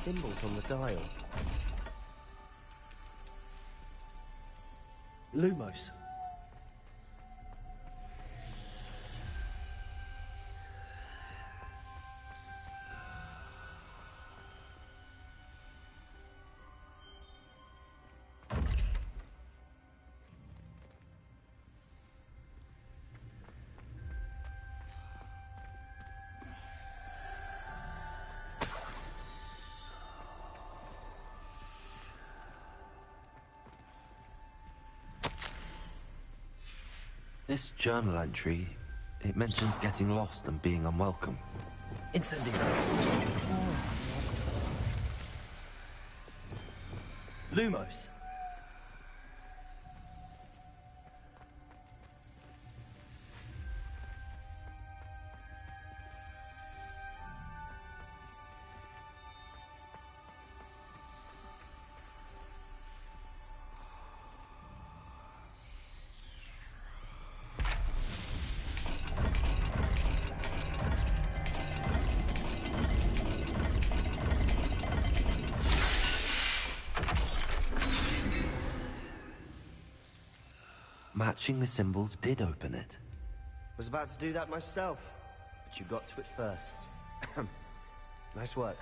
symbols on the dial. Lumos. This journal entry, it mentions getting lost and being unwelcome. Incendio. Lumos. Matching the symbols did open it. Was about to do that myself, but you got to it first. Nice work.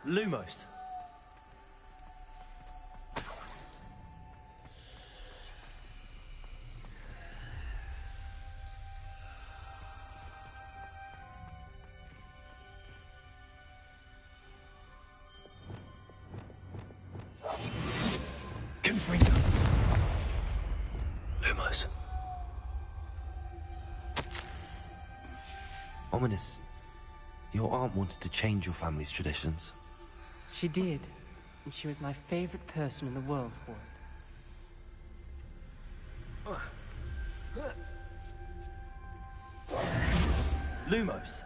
Lumos. Confringo. Lumos. Ominous. Your aunt wanted to change your family's traditions. She did, and she was my favorite person in the world for it. Lumos.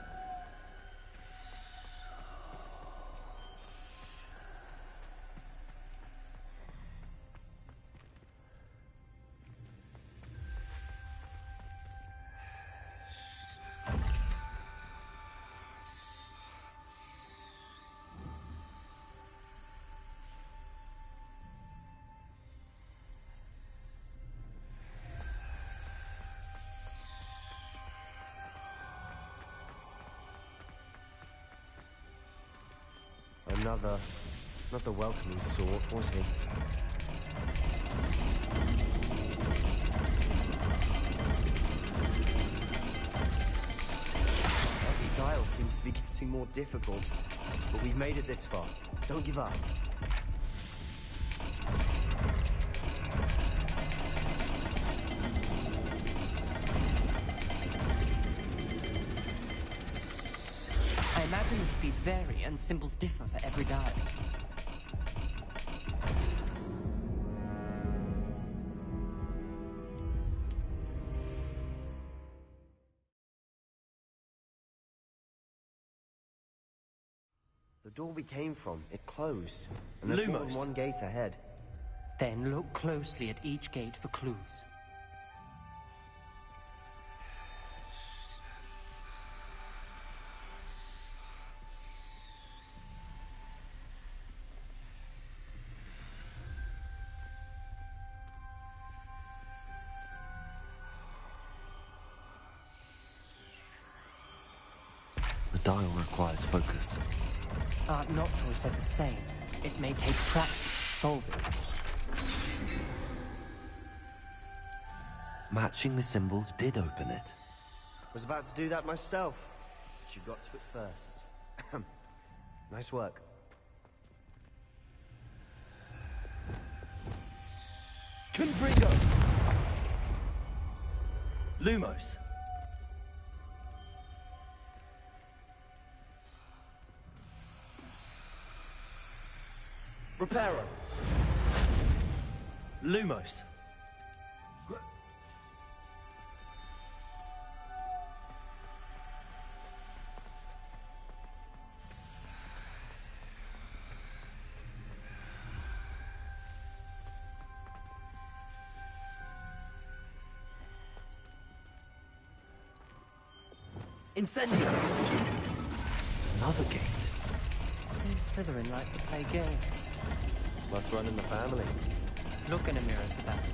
Not the welcoming sort, was he? Every dial seems to be getting more difficult, but we've made it this far. Don't give up. I imagine the speeds vary and symbols differ for every dial. The door we came from, it closed. And there's more than one gate ahead. Then look closely at each gate for clues. The dial requires focus. Art Nocturne said the same. It may take practice to solve it. Matching the symbols did open it. Was about to do that myself, but you got to it first. Nice work. Confringo. Lumos. Reparo. Lumos. Incendio! Another gate. Seems Slytherin like to play games. Must run in the family. Look in a mirror, Sebastian.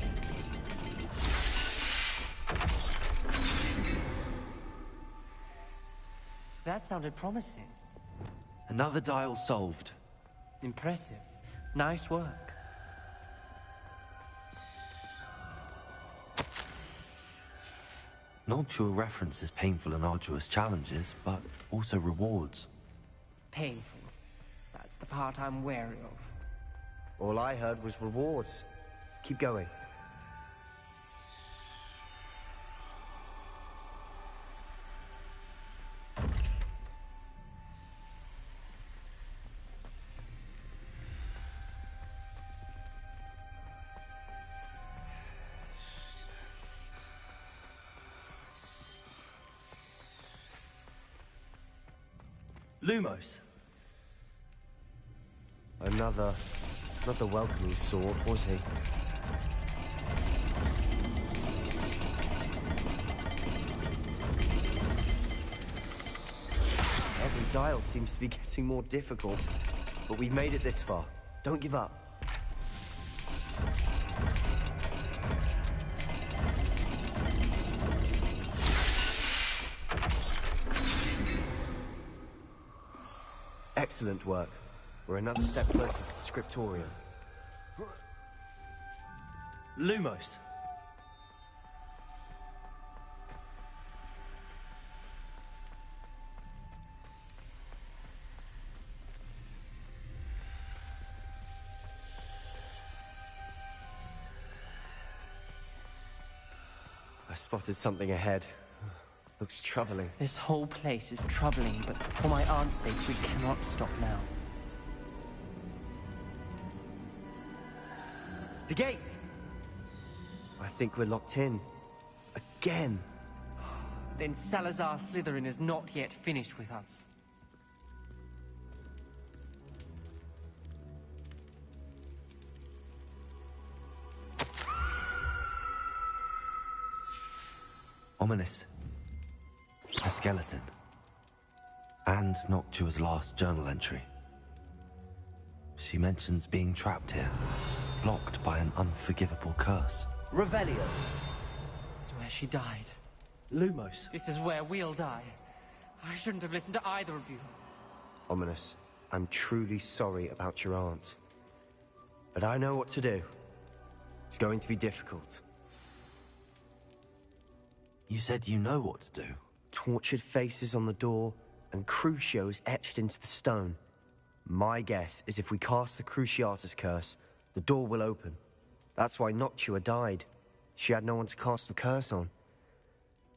That sounded promising. Another dial solved. Impressive. Nice work. Noctua references painful and arduous challenges, but also rewards. Painful. That's the part I'm wary of. All I heard was rewards. Keep going. Lumos. Another... not the welcoming sort, was he? Every dial seems to be getting more difficult. But we've made it this far. Don't give up. Excellent work. We're another step closer to the scriptorium. Lumos. I spotted something ahead. Looks troubling. This whole place is troubling, but for my aunt's sake, we cannot stop now. The gate! I think we're locked in. Again. Then Salazar Slytherin is not yet finished with us. Ominous. A skeleton. And Noctua's last journal entry. She mentions being trapped here, blocked by an unforgivable curse. Revelios. This is where she died. Lumos. This is where we'll die. I shouldn't have listened to either of you. Ominous, I'm truly sorry about your aunt. But I know what to do. It's going to be difficult. You said you know what to do. Tortured faces on the door, and Crucios etched into the stone. My guess is if we cast the Cruciatus curse, the door will open. That's why Noctua died. She had no one to cast the curse on.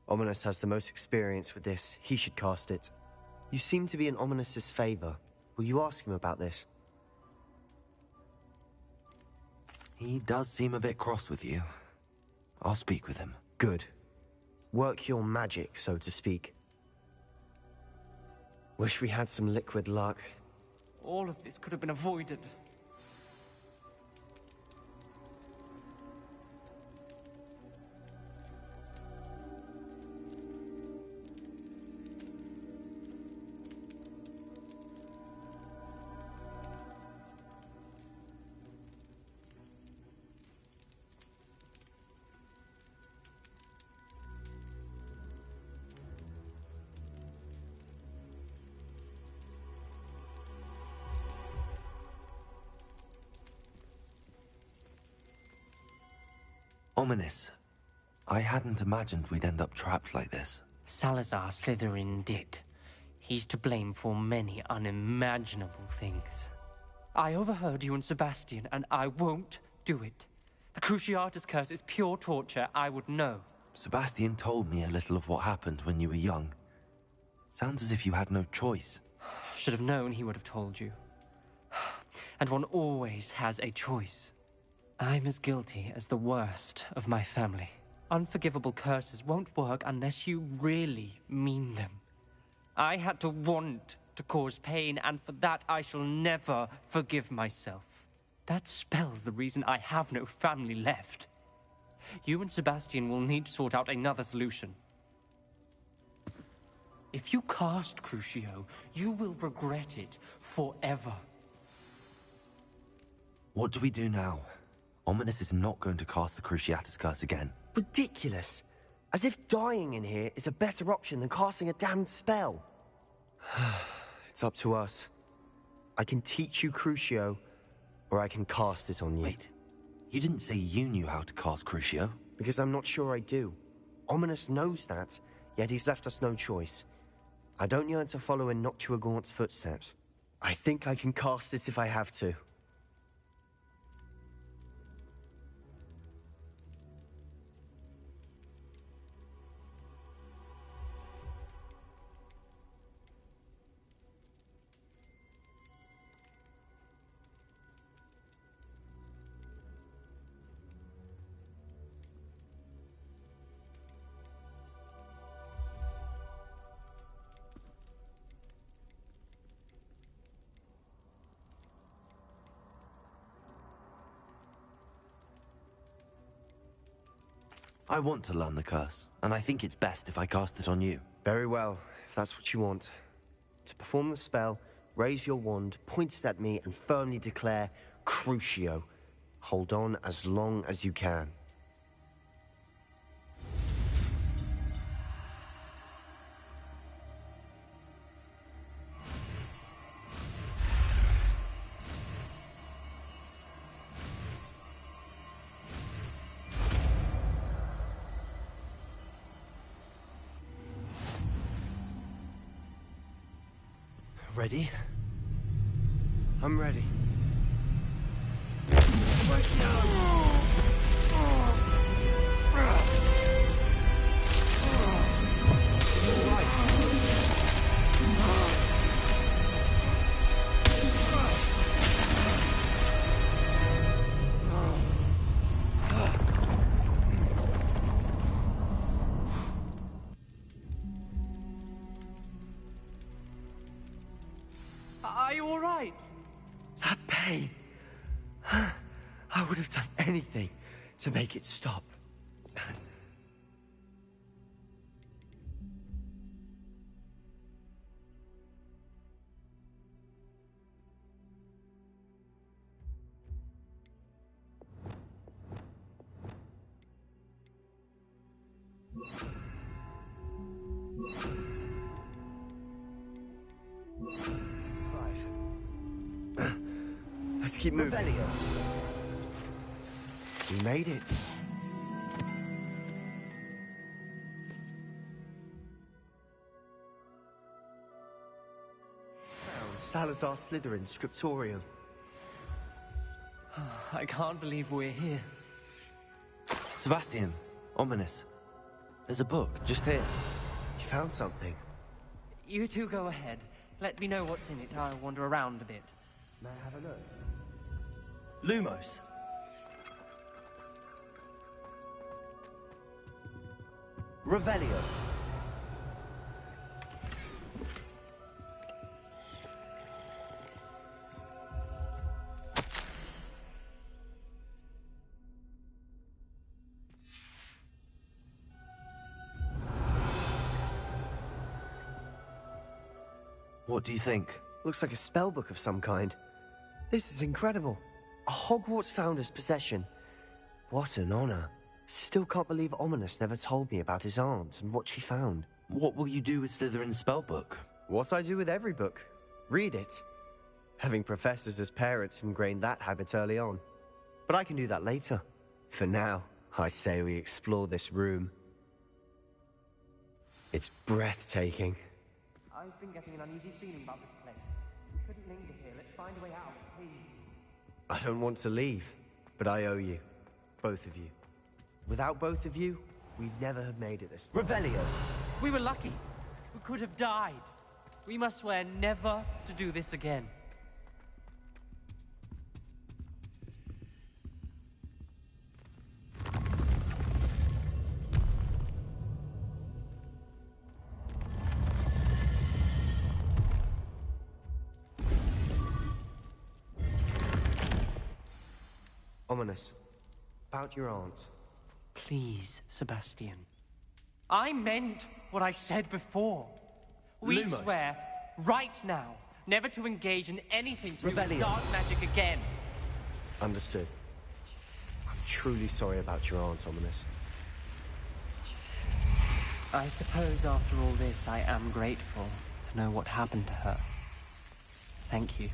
Ominous has the most experience with this. He should cast it. You seem to be in Ominous's favor. Will you ask him about this? He does seem a bit cross with you. I'll speak with him. Good. Work your magic, so to speak. Wish we had some liquid luck. All of this could have been avoided. Ominous. I hadn't imagined we'd end up trapped like this. Salazar Slytherin did. He's to blame for many unimaginable things. I overheard you and Sebastian, and I won't do it. The Cruciatus curse is pure torture. I would know. Sebastian told me a little of what happened when you were young. Sounds as if you had no choice. Should have known he would have told you. and one always has a choice. I'm as guilty as the worst of my family. Unforgivable curses won't work unless you really mean them. I had to want to cause pain, and for that I shall never forgive myself. That spell's the reason I have no family left. You and Sebastian will need to sort out another solution. If you cast Crucio, you will regret it forever. What do we do now? Ominous is not going to cast the Cruciatus Curse again. Ridiculous. As if dying in here is a better option than casting a damned spell. It's up to us. I can teach you Crucio, or I can cast it on you. Wait, you didn't say you knew how to cast Crucio? Because I'm not sure I do. Ominous knows that, yet he's left us no choice. I don't yearn to follow in Noctua Gaunt's footsteps. I think I can cast it if I have to. I want to learn the curse, and I think it's best if I cast it on you. Very well, if that's what you want. To perform the spell, raise your wand, point it at me, and firmly declare Crucio. Hold on as long as you can. Ready? I'm ready. Are you all right? That pain. I would have done anything to make it stop. Let's keep moving. We made it. Found Salazar Slytherin's scriptorium. I can't believe we're here. Sebastian, Ominous. There's a book, just here. You found something. You two go ahead. Let me know what's in it. I'll wander around a bit. May I have a look? Lumos. Revelio. What do you think? Looks like a spellbook of some kind. This is incredible. A Hogwarts founder's possession. What an honor. Still can't believe Ominous never told me about his aunt and what she found. What will you do with Slytherin's spellbook? What I do with every book. Read it. Having professors as parents ingrained that habit early on. But I can do that later. For now, I say we explore this room. It's breathtaking. I've been getting an uneasy feeling about this place. We shouldn't linger here. Let's find a way out, please. I don't want to leave, but I owe you. Both of you. Without both of you, we'd never have made it this far. Revelio. We were lucky. We could have died. We must swear never to do this again. Ominous. About your aunt. Please, Sebastian. I meant what I said before. We Lumos. swear, right now, never to engage in anything to do with Revelio. dark magic again. Understood. I'm truly sorry about your aunt, Ominous. I suppose after all this, I am grateful to know what happened to her. Thank you.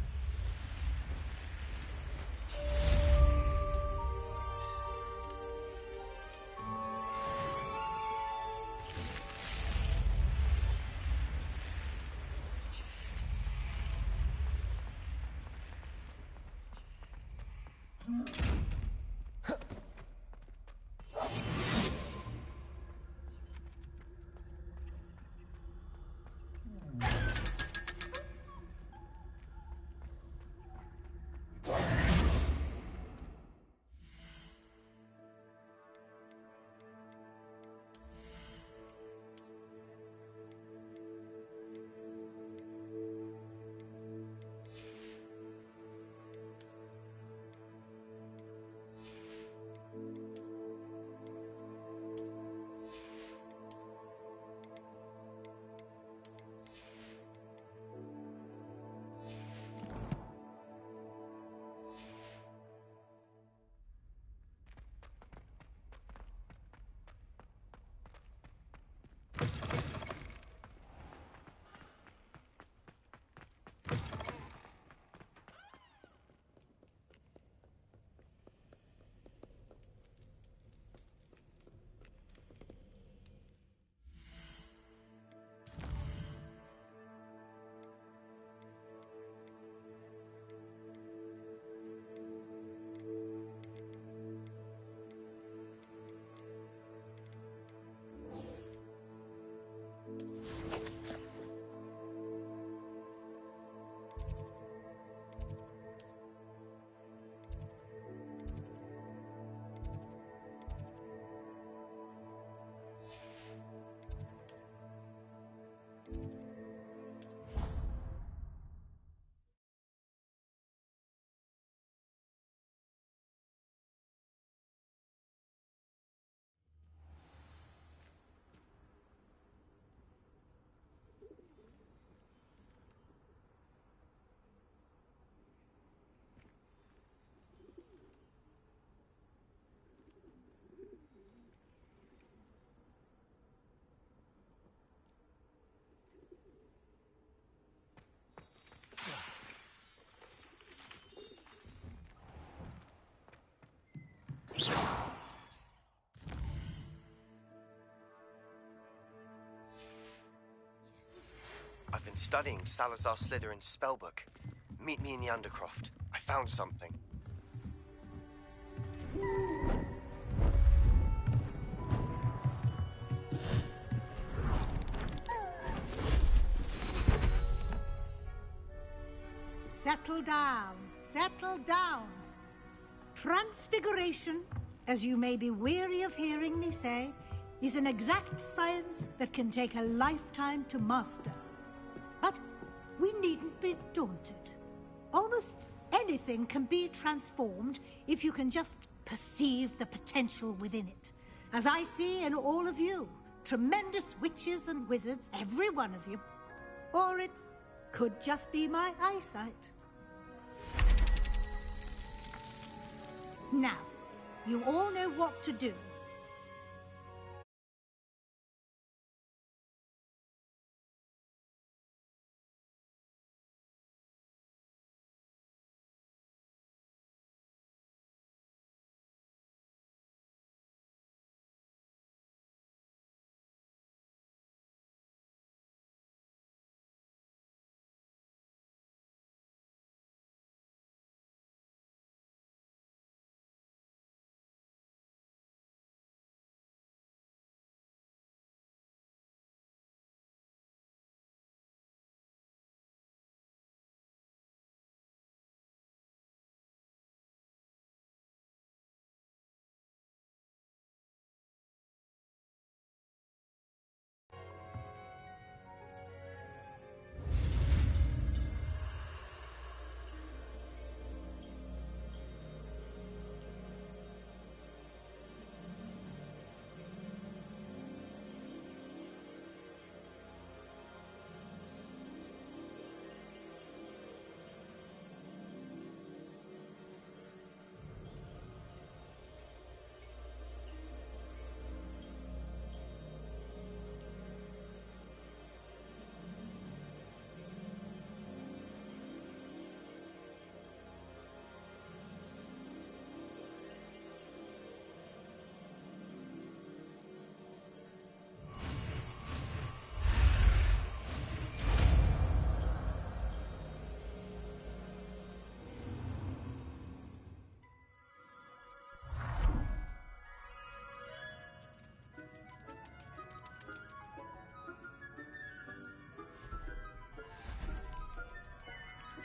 I've been studying Salazar Slytherin's spellbook. Meet me in the Undercroft. I found something. Settle down. Settle down. Transfiguration, as you may be weary of hearing me say, is an exact science that can take a lifetime to master. But we needn't be daunted. Almost anything can be transformed if you can just perceive the potential within it. As I see in all of you, tremendous witches and wizards, every one of you. Or it could just be my eyesight. Now, you all know what to do.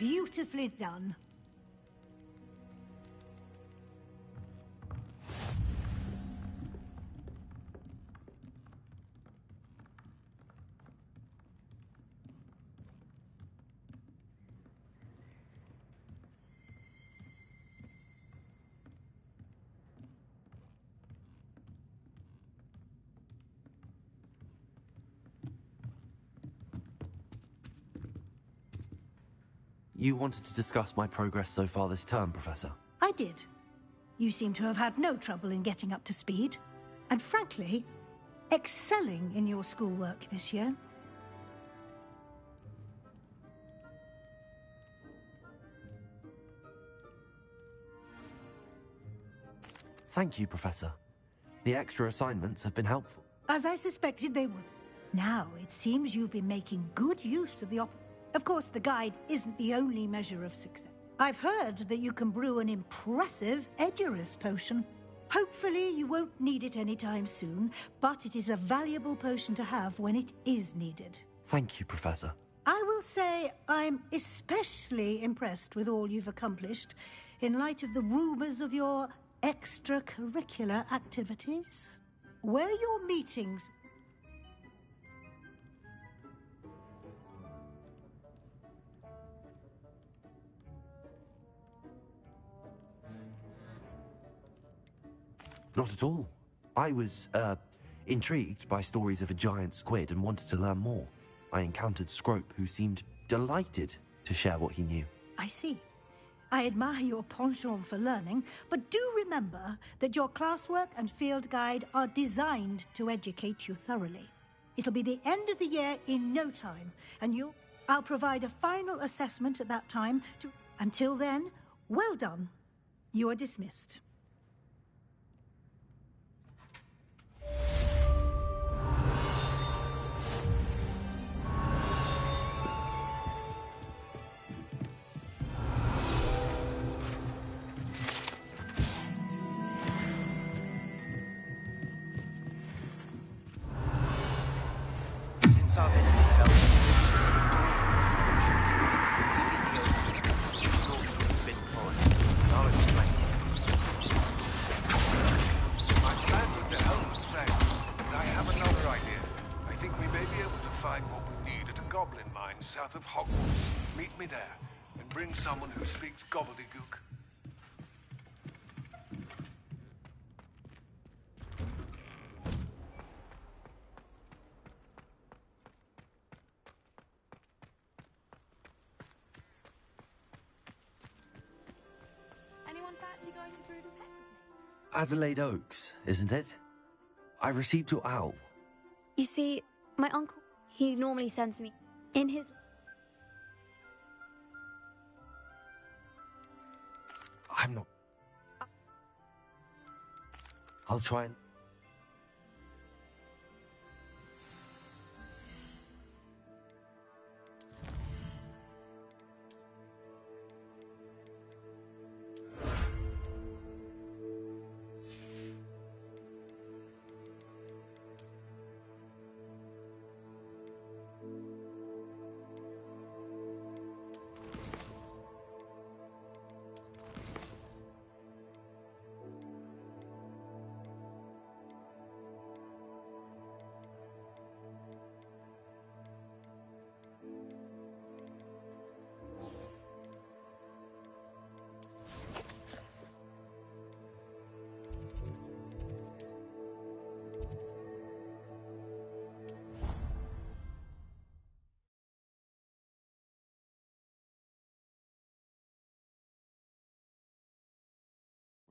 Beautifully done. You wanted to discuss my progress so far this term, Professor? I did. You seem to have had no trouble in getting up to speed. And frankly, excelling in your schoolwork this year. Thank you, Professor. The extra assignments have been helpful. As I suspected they would. Now, it seems you've been making good use of the Of course, the guide isn't the only measure of success. I've heard that you can brew an impressive Edurus potion. Hopefully, you won't need it anytime soon, but it is a valuable potion to have when it is needed. Thank you, Professor. I will say I'm especially impressed with all you've accomplished in light of the rumors of your extracurricular activities. Were your meetings... Not at all. I was, intrigued by stories of a giant squid and wanted to learn more. I encountered Scrope, who seemed delighted to share what he knew. I see. I admire your penchant for learning, but do remember that your classwork and field guide are designed to educate you thoroughly. It'll be the end of the year in no time, and I'll provide a final assessment at that time to... Until then, well done. You are dismissed. Since our visit to Felton, leaving the open, you've been forest. I'll explain. I'm glad that the helmets failed, but I have another idea. I think we may be able to find what we need at a goblin mine south of Hogwarts. Meet me there, and bring someone who speaks gobbledygook. Adelaide Oaks, isn't it? I received your owl. You see, my uncle, he normally sends me in his... I'm not... I'll try and...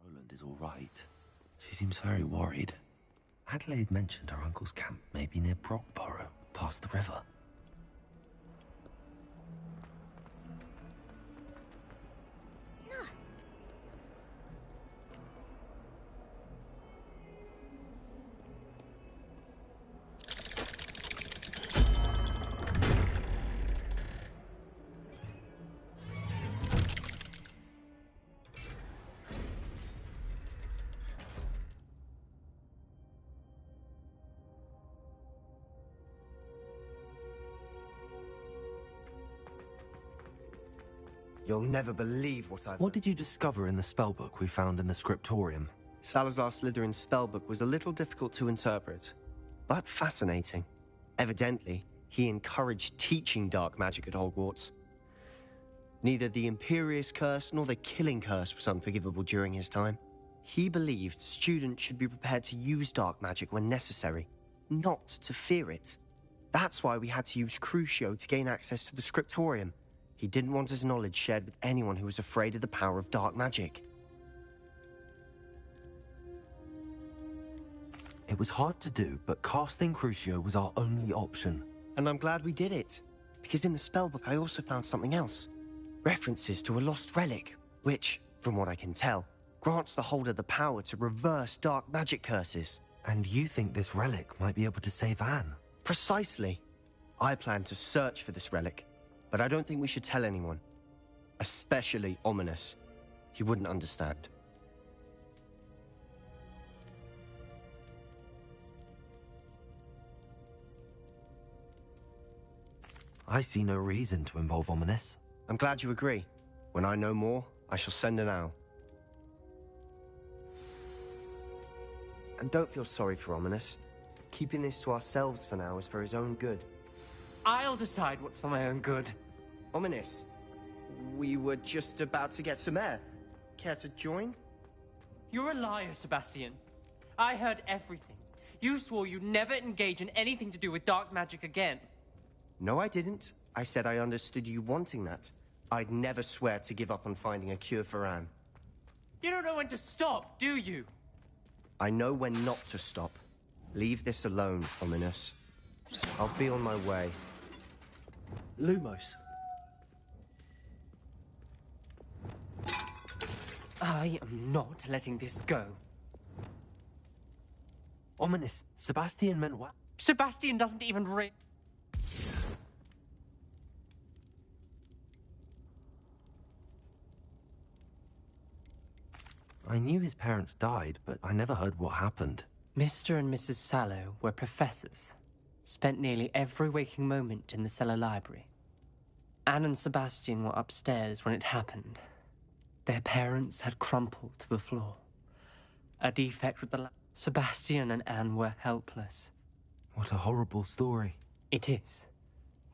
Roland is all right. She seems very worried. Adelaide mentioned her uncle's camp may be near Brockborough, past the river. You'll never believe what I've... What did you discover in the spellbook we found in the scriptorium? Salazar Slytherin's spellbook was a little difficult to interpret, but fascinating. Evidently, he encouraged teaching dark magic at Hogwarts. Neither the Imperious Curse nor the Killing Curse was unforgivable during his time. He believed students should be prepared to use dark magic when necessary, not to fear it. That's why we had to use Crucio to gain access to the scriptorium. He didn't want his knowledge shared with anyone who was afraid of the power of dark magic. It was hard to do, but casting Crucio was our only option. And I'm glad we did it, because in the spellbook I also found something else. References to a lost relic, which, from what I can tell, grants the holder the power to reverse dark magic curses. And you think this relic might be able to save Anne? Precisely. I plan to search for this relic, but I don't think we should tell anyone. Especially Ominous. He wouldn't understand. I see no reason to involve Ominous. I'm glad you agree. When I know more, I shall send an owl. And don't feel sorry for Ominous. Keeping this to ourselves for now is for his own good. I'll decide what's for my own good. Ominous, we were just about to get some air. Care to join? You're a liar, Sebastian. I heard everything. You swore you'd never engage in anything to do with dark magic again. No, I didn't. I said I understood you wanting that. I'd never swear to give up on finding a cure for Anne. You don't know when to stop, do you? I know when not to stop. Leave this alone, Ominous. I'll be on my way. Lumos. I am not letting this go. Ominous, Sebastian meant what? Sebastian doesn't even I knew his parents died, but I never heard what happened. Mr. and Mrs. Sallow were professors. Spent nearly every waking moment in the cellar library. Anne and Sebastian were upstairs when it happened. Their parents had crumpled to the floor. A defect with the Sebastian and Anne were helpless. What a horrible story. It is.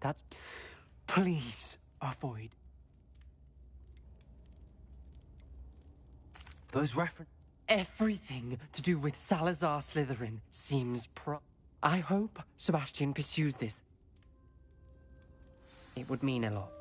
That's... Please avoid. Those references... Everything to do with Salazar Slytherin seems I hope Sebastian pursues this. It would mean a lot.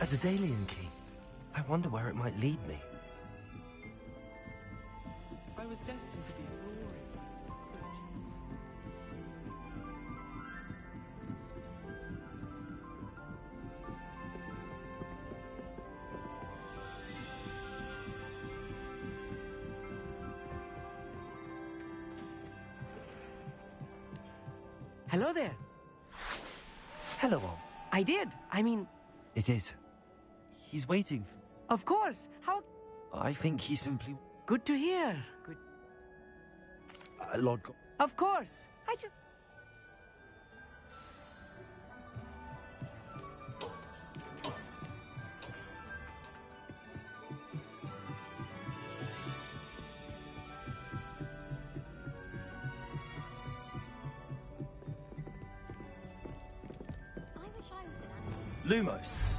A Daedalian key. I wonder where it might lead me. I was destined to be Hello there. Hello, all. I did. I mean, It is. He's waiting. of course. How I think he simply... good to hear. Good. Lord... Of course. I just Lumos.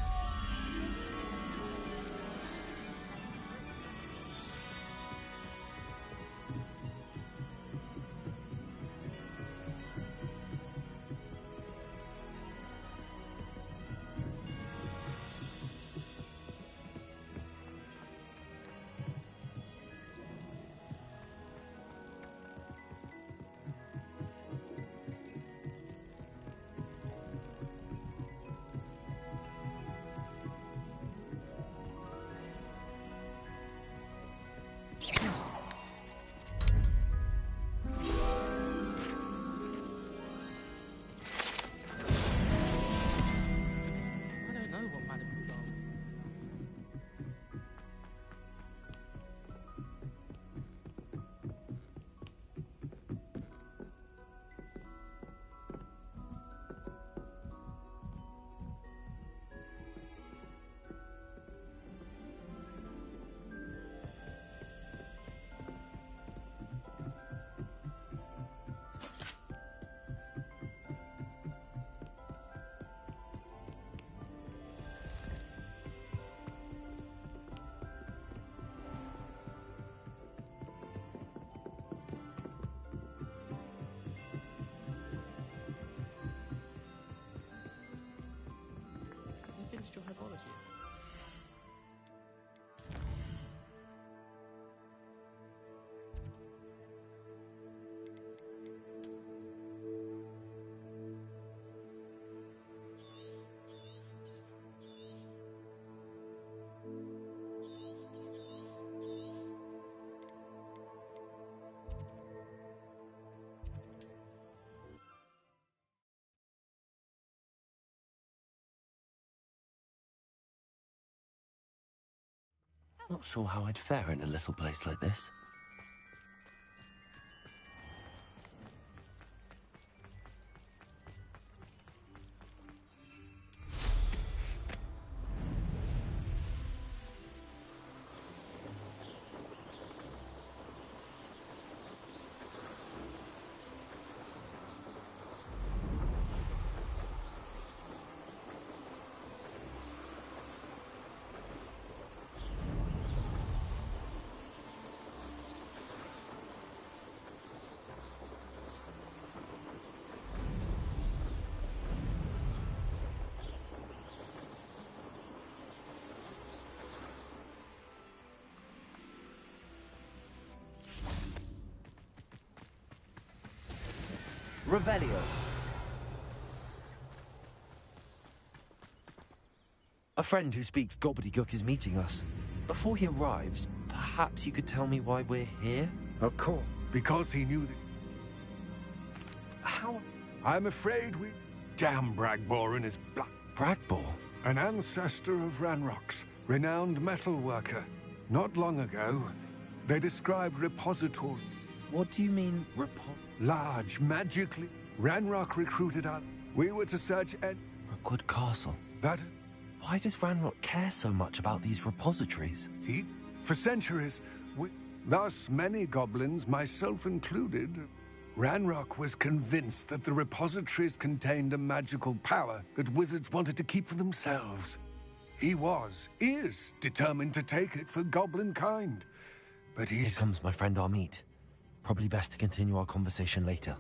Not sure how I'd fare in a little place like this. Revelio. A friend who speaks gobbledygook is meeting us. Before he arrives, perhaps you could tell me why we're here? Of course. Because he knew that... How? I'm afraid we... Damn Bragbor and his black... Bragbor? An ancestor of Ranrock's, renowned metal worker. Not long ago, they described repository... What do you mean, Large, magically. Ranrock recruited us. We were to search Rookwood Castle. That... Why does Ranrock care so much about these repositories? For centuries, thus many goblins, myself included, Ranrock was convinced that the repositories contained a magical power that wizards wanted to keep for themselves. He is determined to take it for goblin kind. But Here comes my friend Amit. Probably best to continue our conversation later.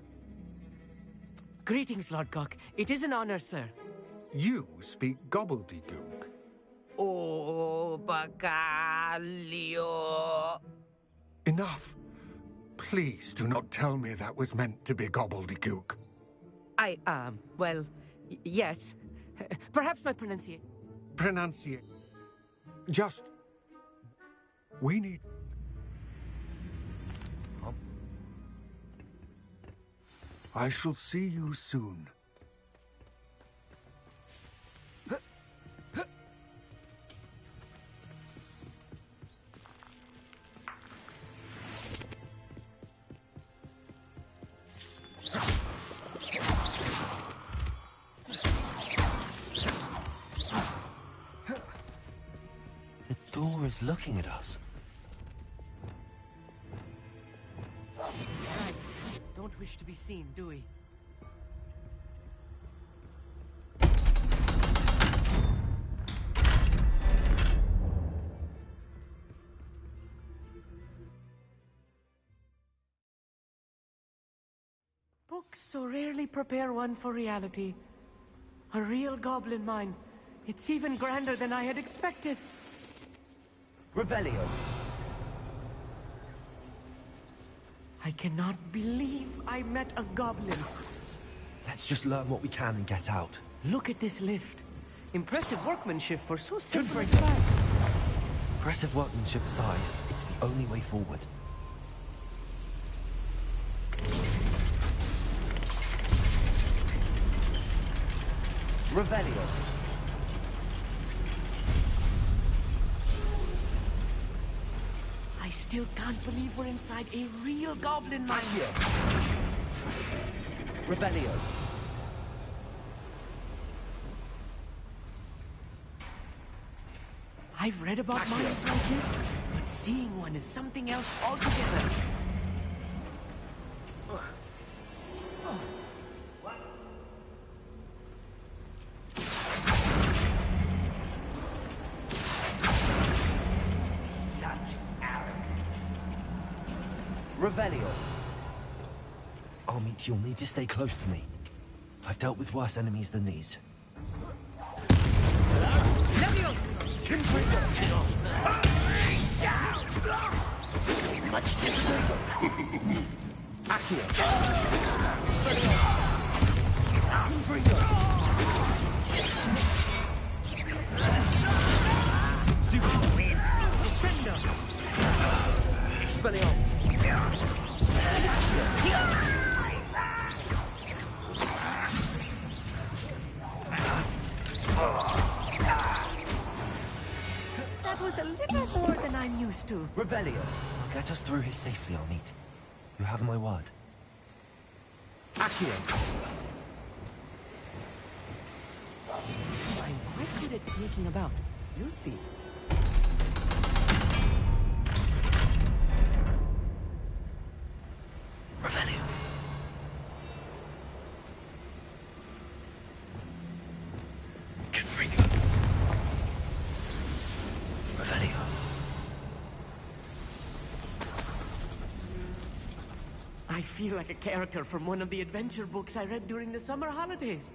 Greetings, Lord Cock. It is an honor, sir. You speak gobbledygook. Oh, Bacalio. Enough. Please do not tell me that was meant to be gobbledygook. Well, yes. Perhaps my pronunciation. We need... I shall see you soon. The door is looking at us. Don't wish to be seen, do we? Books so rarely prepare one for reality. A real goblin mine. It's even grander than I had expected. Revelio. I cannot believe I met a goblin. Let's just learn what we can and get out. Look at this lift. Impressive workmanship for so simple a device. Impressive workmanship aside, it's the only way forward. Revelio. I still can't believe we're inside a real goblin mine. Revelio. I've read about mines like this, but seeing one is something else altogether. Revelio. Amit, you'll need to stay close to me. I've dealt with worse enemies than these. Much too soon. Accio. Defender! Expelliarmus. That was a little more than I I'm used to. Revelio. Get us through here safely, Amit. You have my word. Accio. I'm quite good at sneaking about. You'll see. Revelio. Confringo. Revelio. I feel like a character from one of the adventure books I read during the summer holidays.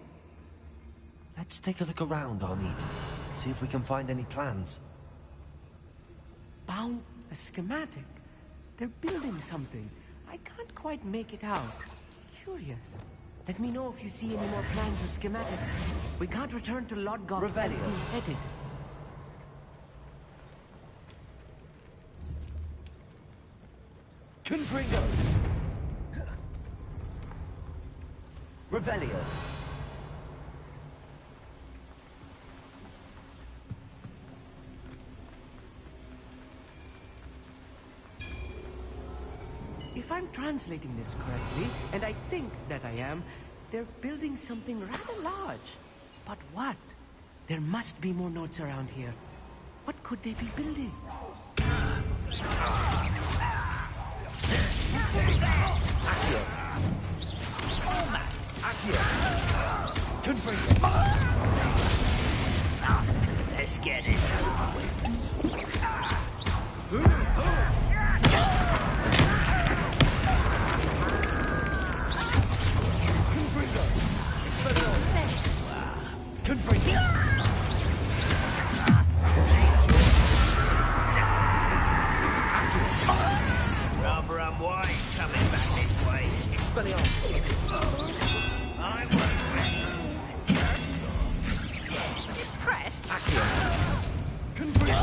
Let's take a look around, Amit. See if we can find any plans. Found a schematic. They're building something. I can't quite make it out. Curious. Let me know if you see any more plans or schematics. We can't return to Lodgok Revelio. empty-headed. Confringo. Revelio. If I'm translating this correctly, and I think that I am, they're building something rather large. But what? There must be more notes around here. What could they be building? Accio. Accio. Confringo. Let's get this over Confringo. Rather unwise coming back this way. Expelliarmus. I won't rest. Impressed? Accio. Confringo.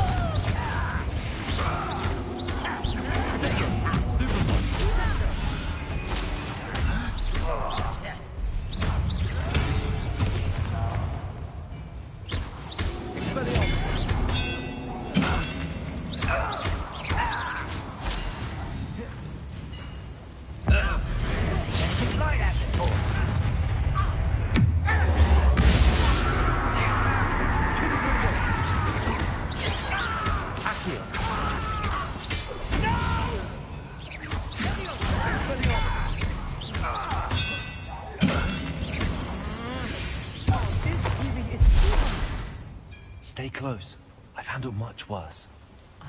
Stay close. I've handled much worse.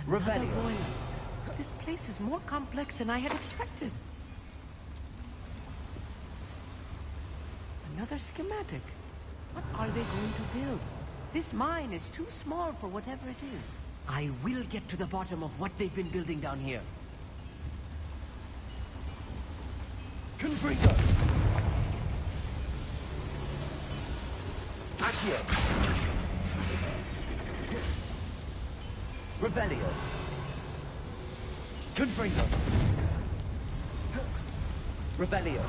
Revelio. This place is more complex than I had expected. Another schematic. What are they going to build? This mine is too small for whatever it is. I will get to the bottom of what they've been building down here. Confringo. Accio. Revelio. Confringo. Revelio.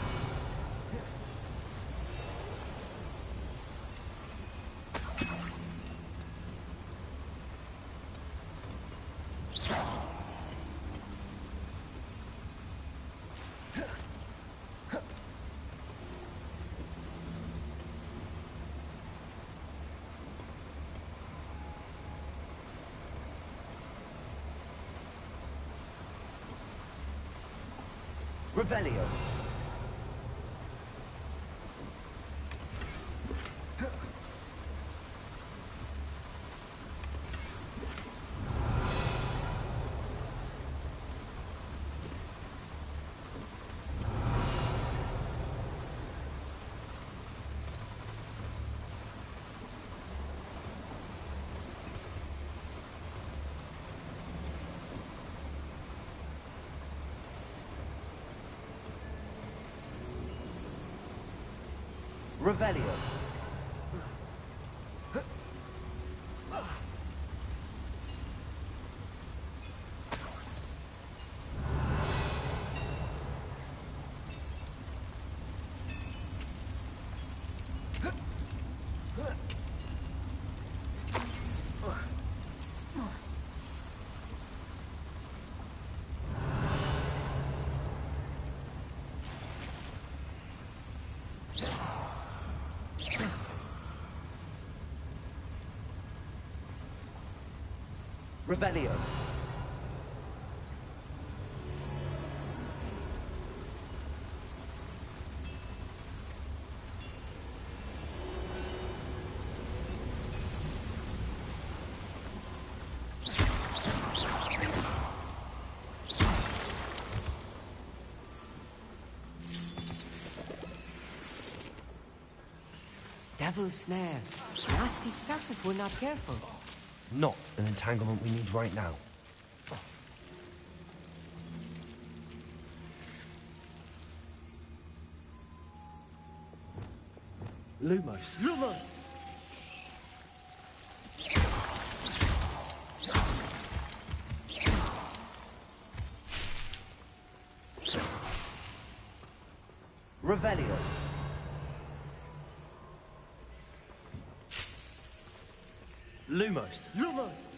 Revelio. Revelio. Revelio. Devil's snare. Nasty stuff if we're not careful. Not an entanglement we need right now. Lumos. Lumos! Revelio. Lumos. Lumos!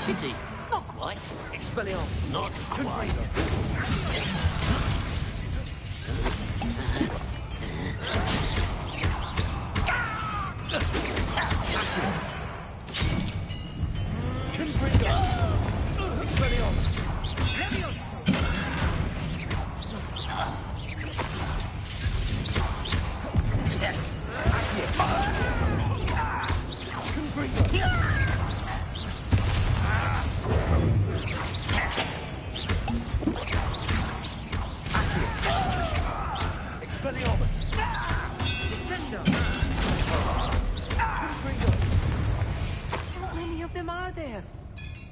Pity. Not quite. Expelliarmus. Not quite. How many of them are there?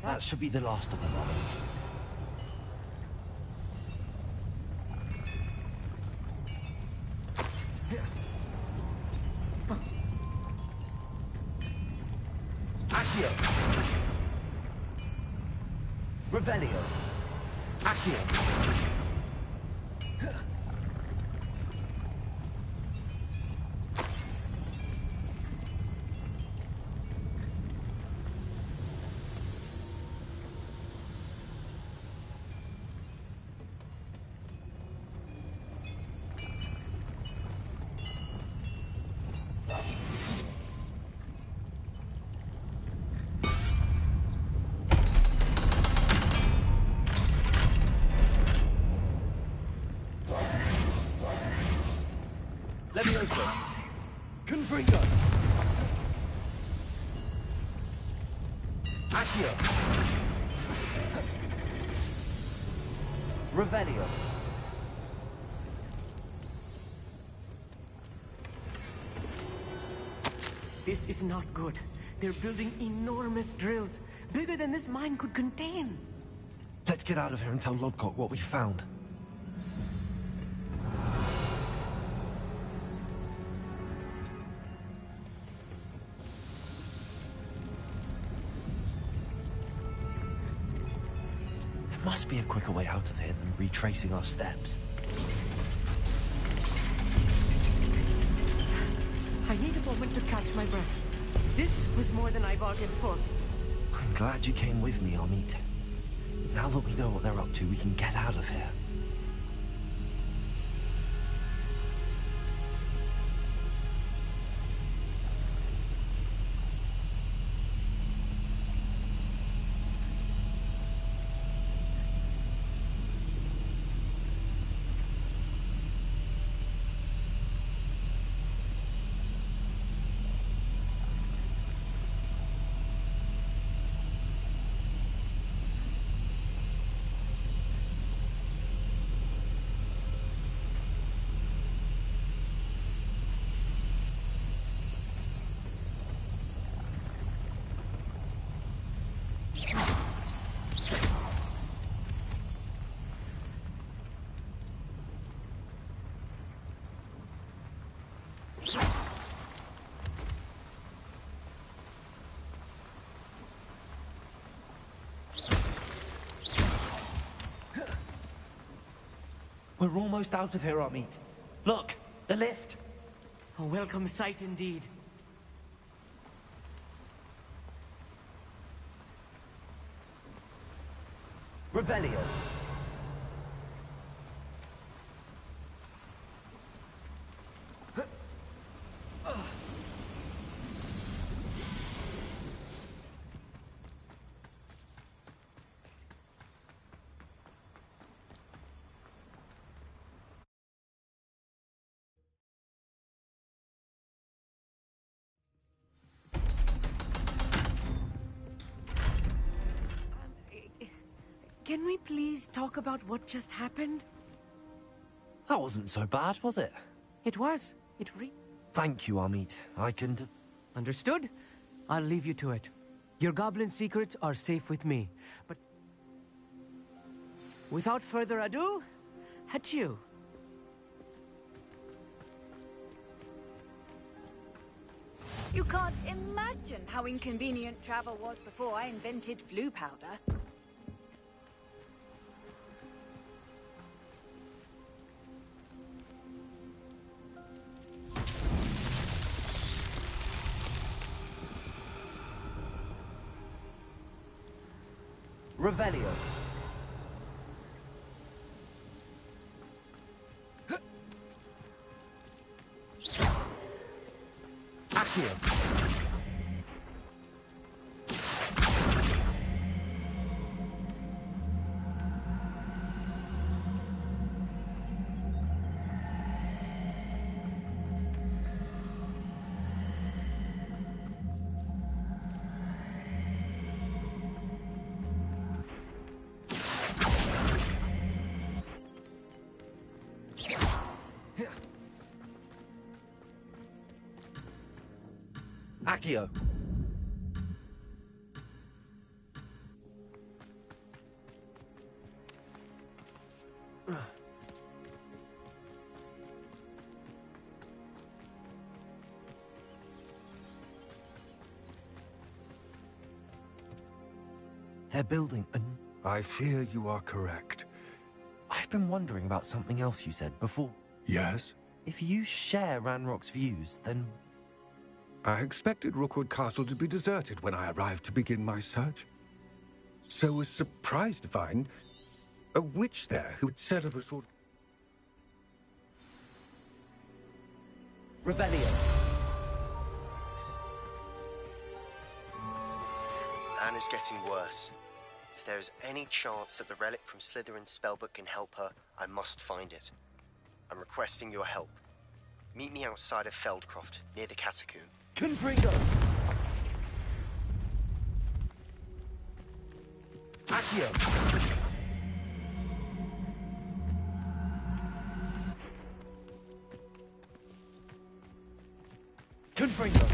That should be the last of them, Armand. Accio. Revelio. Accio. Levioso. Confringo. Accio. Revelio. This is not good. They're building enormous drills, bigger than this mine could contain. Let's get out of here and tell Lodcock what we found. must be a quicker way out of here than retracing our steps. I need a moment to catch my breath. This was more than I bargained for. I'm glad you came with me, Amit. Now that we know what they're up to, we can get out of here. We're almost out of here, Amit. Look, the lift. A welcome sight indeed. Revelio. Can we please talk about what just happened? That wasn't so bad, was it? It was. Thank you, Amit. I can... Understood? I'll leave you to it. Your goblin secrets are safe with me. But without further ado, adieu. You can't imagine how inconvenient travel was before I invented flu powder. Revelio. Accio. Accio. They're building a... I fear you are correct. I've been wondering about something else you said before. Yes? If you share Ranrock's views, then... I expected Rookwood Castle to be deserted when I arrived to begin my search. So was surprised to find a witch there who'd set up a sort of... Revelio. Anna's getting worse. If there is any chance that the relic from Slytherin's spellbook can help her, I must find it. I'm requesting your help. Meet me outside of Feldcroft, near the Catacomb. Confringo! Accio! Confringo!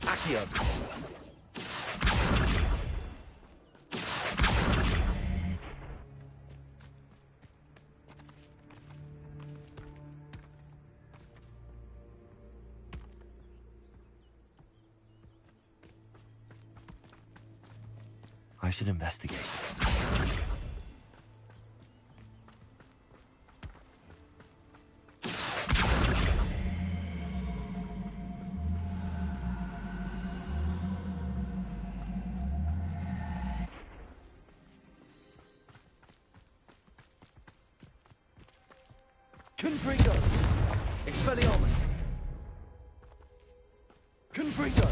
Accio! I should investigate. Confringo! Expelliarmus! Confringo!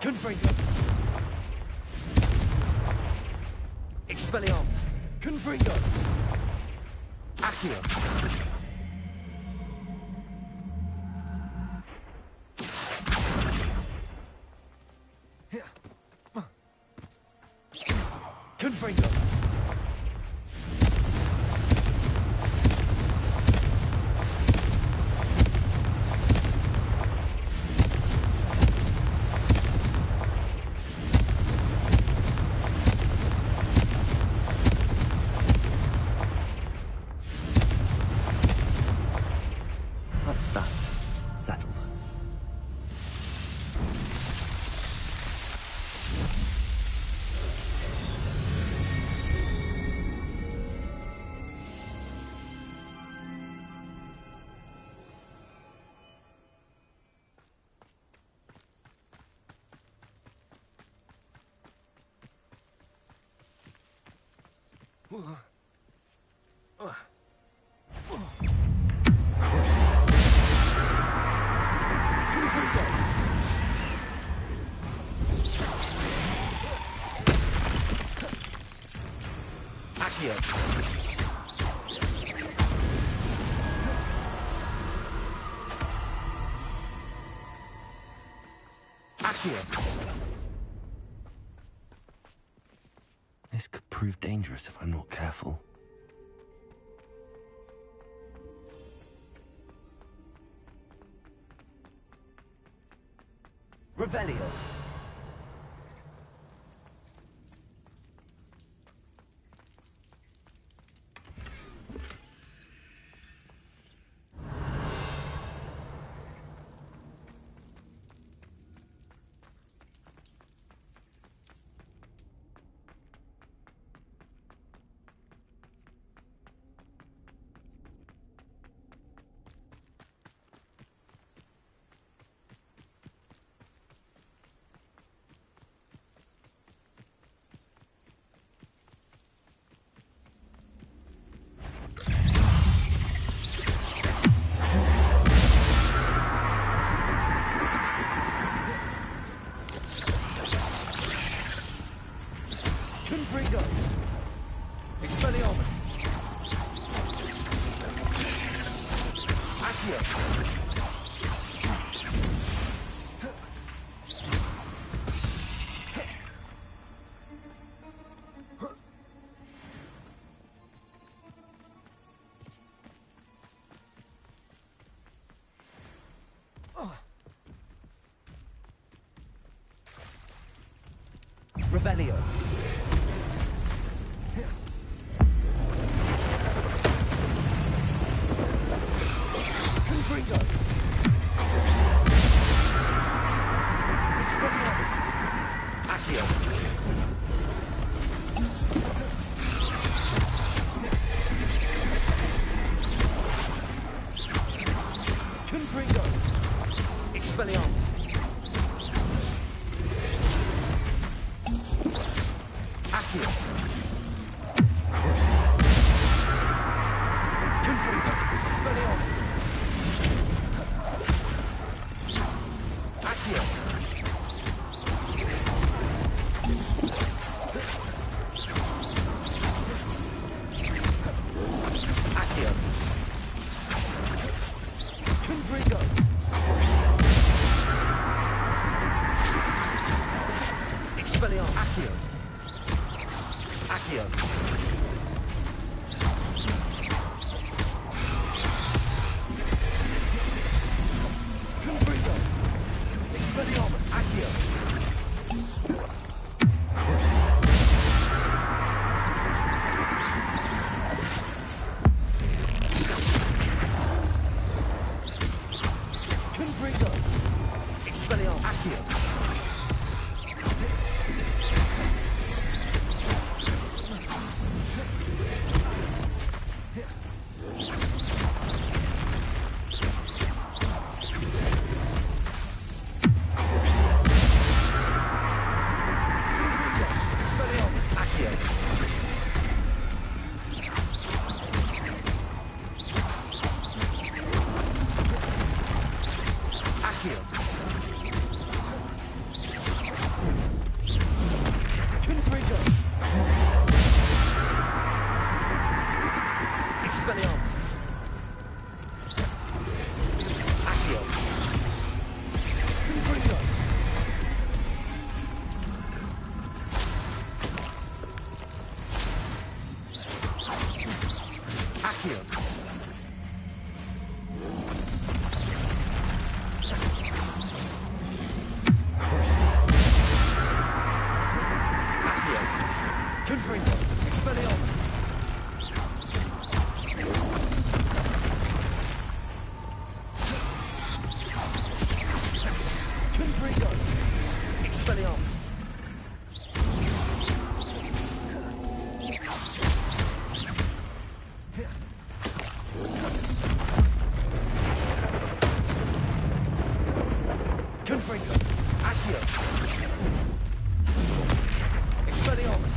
Confringo! Expelliarmus! Confringo! Accio! Confringo! That's that. Settled. Accio! Accio! This could prove dangerous if I'm not careful. Revelio! Confringo! Expelliarmus! Accio! Revelio! Confringo! Expelliarmus! Accio! Confringo! Expelliarmus! Accio! Confringo! Expelliarmus! Accio! Accio! Confringo! Expelliarmus! Accio! Accio! Confringo! Expelliarmus! Accio! Accio. Expelliarmus. Accio. Accio. Confringo. Expelliarmus. Accio. Confringo. Accio. Accio. Confringo. Expelliarmus. Confringo. Expelliarmus. Confringo. Accio. Expelliarmus.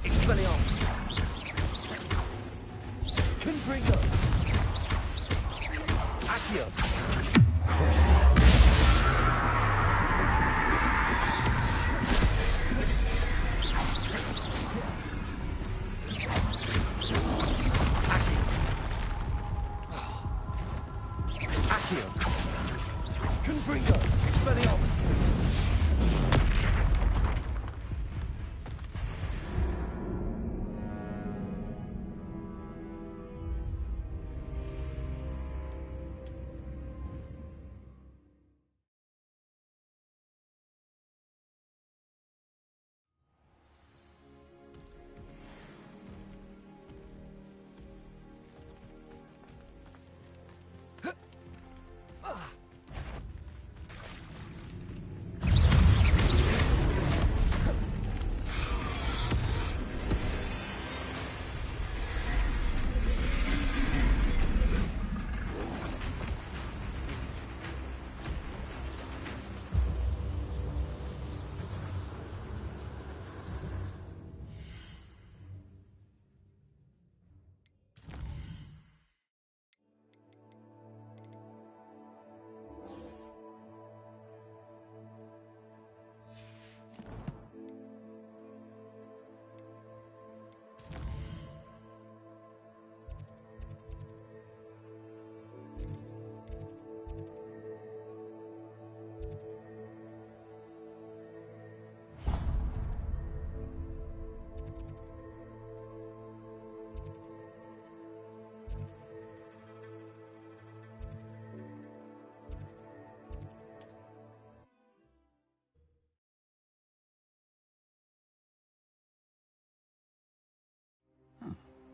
Expelliarmus. Confringo. Accio. Accio. Confringo. Expelliarmus.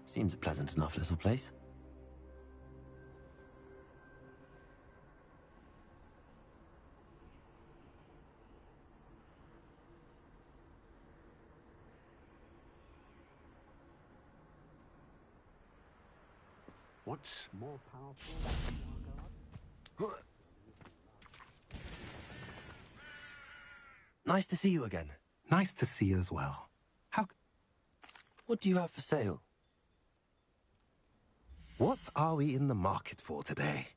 Seems a pleasant enough little place. What's more powerful? Nice to see you again. Nice to see you as well. What do you have for sale? What are we in the market for today?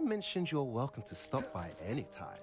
mentioned you're welcome to stop by anytime.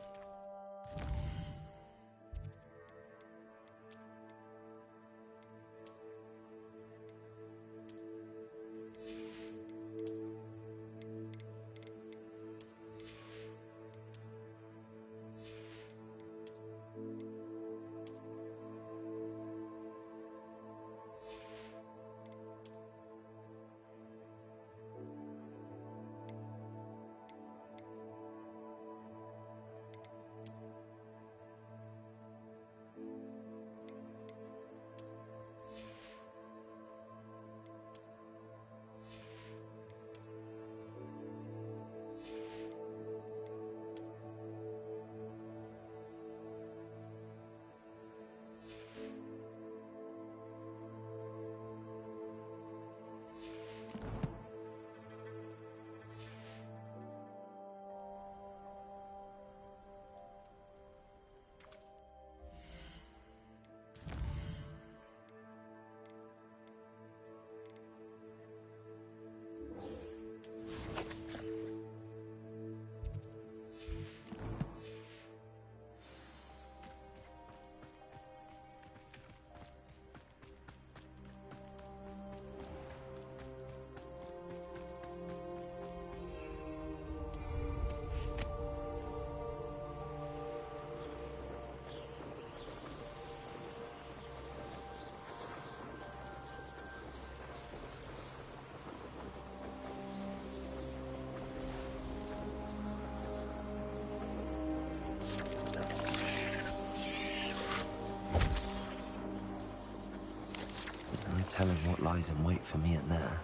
There's no telling what lies in wait for me in there.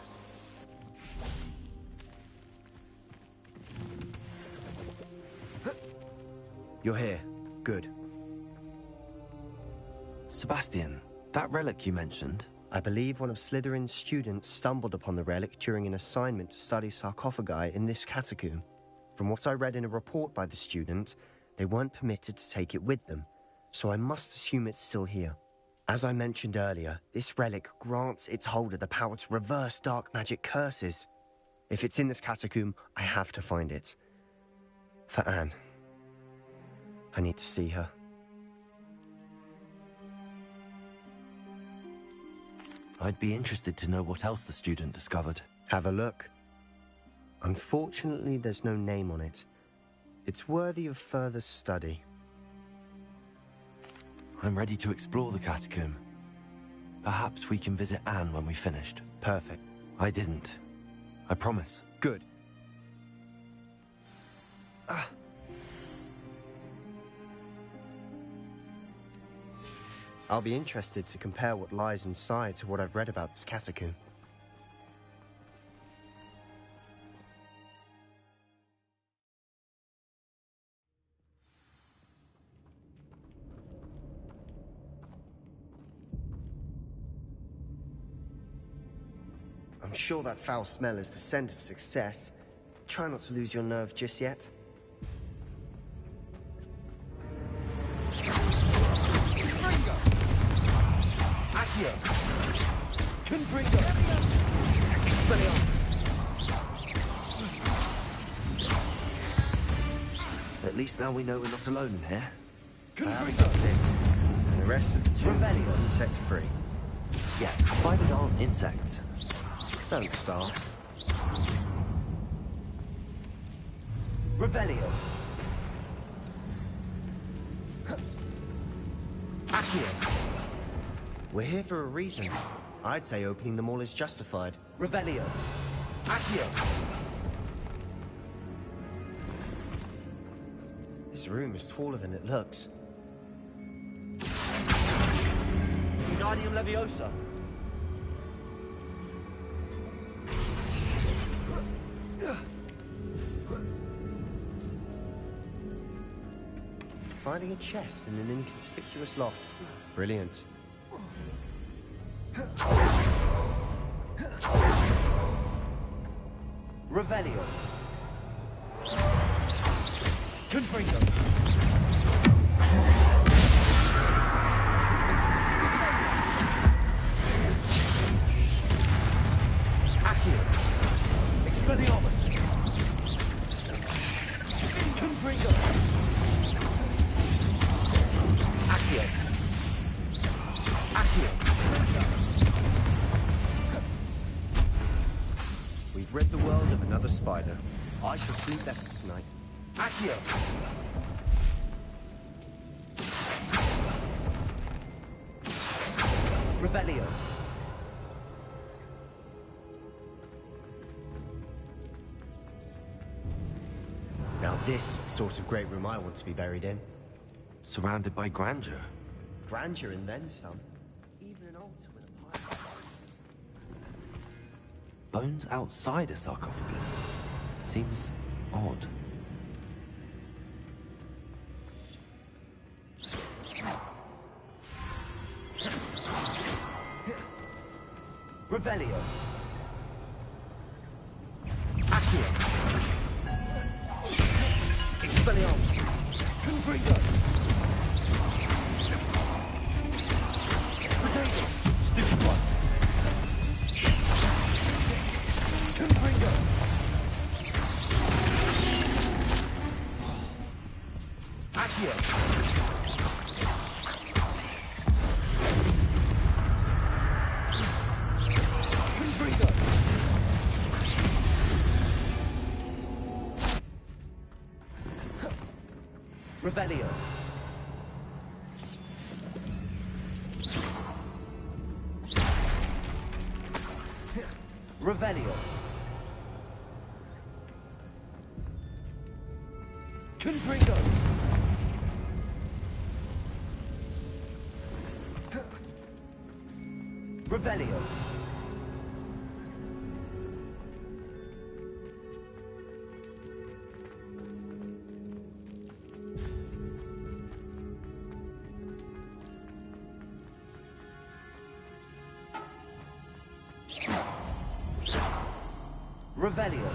You're here. Good. Sebastian, that relic you mentioned... I believe one of Slytherin's students stumbled upon the relic during an assignment to study sarcophagi in this catacomb. From what I read in a report by the student, they weren't permitted to take it with them, so I must assume it's still here. As I mentioned earlier, this relic grants its holder the power to reverse dark magic curses. If it's in this catacomb, I have to find it. For Anne. I need to see her. I'd be interested to know what else the student discovered. Have a look. Unfortunately, there's no name on it. It's worthy of further study. I'm ready to explore the catacomb. Perhaps we can visit Anne when we finished. Perfect. I didn't. I promise. Good. I'll be interested to compare what lies inside to what I've read about this catacomb. I'm sure that foul smell is the scent of success. Try not to lose your nerve just yet. At least now we know we're not alone in here. That's it. And the rest of the tomb are insect-free. Yeah, spiders aren't insects. Don't start. Revelio. Accio. We're here for a reason. I'd say opening them all is justified. Revelio. Accio. This room is taller than it looks. Wingardium Leviosa. Finding a chest in an inconspicuous loft. Brilliant. Revelio. Confringo. Accio. Expelliarmus. We've rid the world of another spider. I shall sleep better tonight. Accio! Revelio. Now this is the sort of great room I want to be buried in. Surrounded by grandeur. Grandeur and then some. Even an altar with a pile. Bones outside a sarcophagus. Seems odd. Revelio. Accio. Expelliarmus. Confringo. Potato. Stupid one. Confringo. Accio. Confringo. Revelio. Revelio. Confringo. Revelio. Revelio.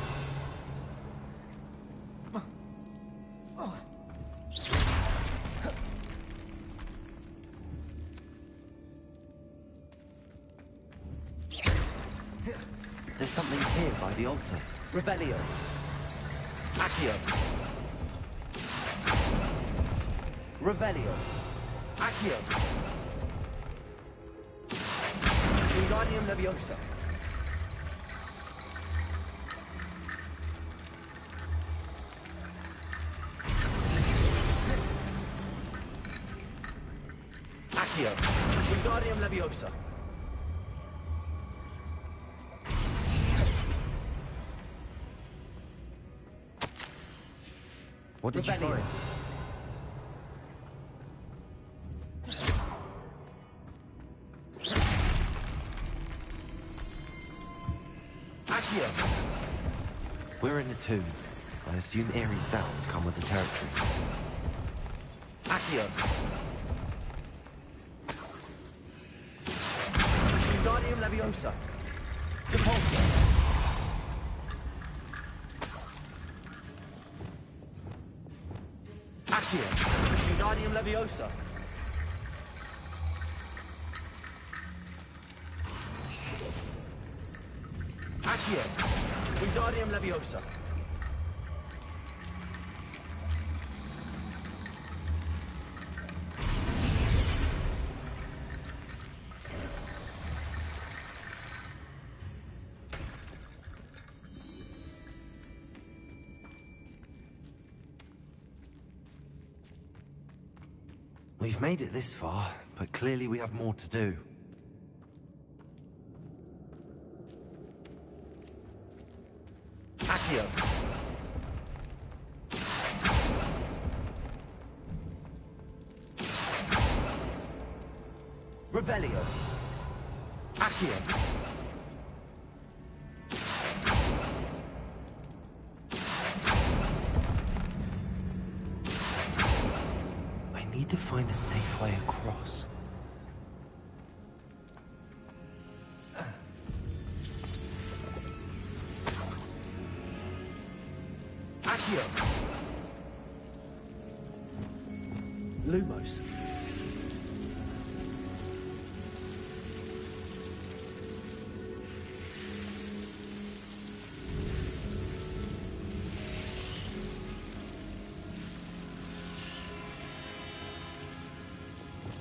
There's something here by the altar. Revelio. Accio. Revelio. Accio. Wingardium Leviosa. Accio. Wingardium Leviosa. What did you find? Accio. We're in a tomb. I assume eerie sounds come with the territory. Accio. Wingardium Leviosa. Depulso. Accio. Wingardium Leviosa. Accio. Wingardium Leviosa. We've made it this far, but clearly we have more to do. Accio. Revelio. Accio. I need to find a safe way across. Accio. Lumos.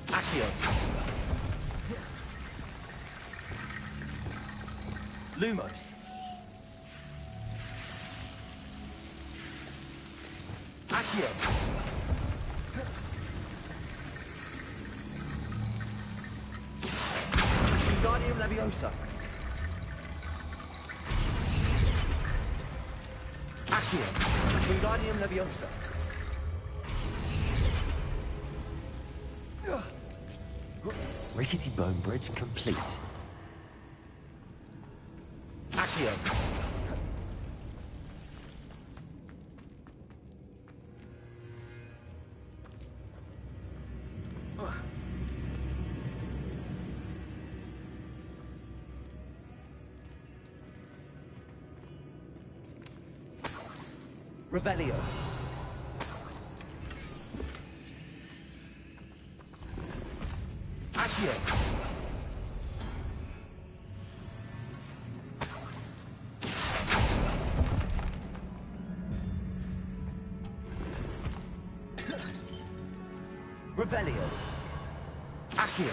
Accio. Lumos. Accio. Wingardium Leviosa. Accio. Wingardium Leviosa. Rickety bone bridge complete. Accio. Revelio. Accio. Revelio. Accio.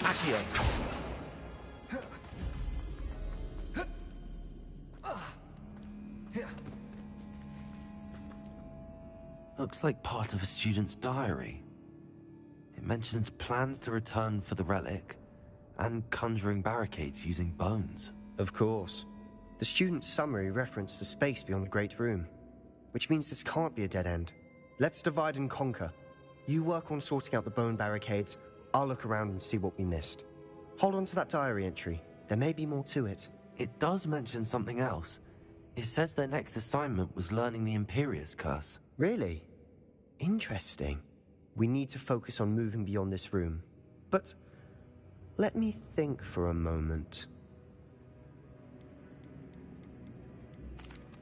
Accio. Looks like part of a student's diary. It mentions plans to return for the relic and conjuring barricades using bones. Of course. The student's summary referenced the space beyond the Great Room, which means this can't be a dead end. Let's divide and conquer. You work on sorting out the bone barricades, I'll look around and see what we missed. Hold on to that diary entry. There may be more to it. It does mention something else. It says their next assignment was learning the Imperious Curse. Really? Interesting. We need to focus on moving beyond this room. But let me think for a moment.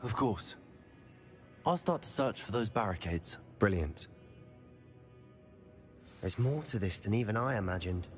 Of course. I'll start to search for those barricades. Brilliant. There's more to this than even I imagined.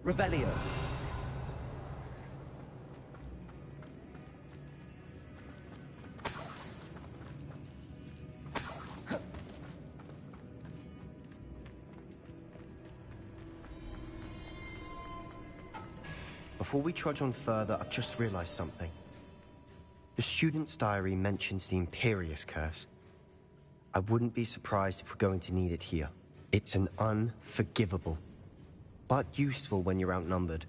Revelio. Before we trudge on further, I've just realized something. The student's diary mentions the Imperious Curse. I wouldn't be surprised if we're going to need it here. It's an unforgivable, but useful when you're outnumbered.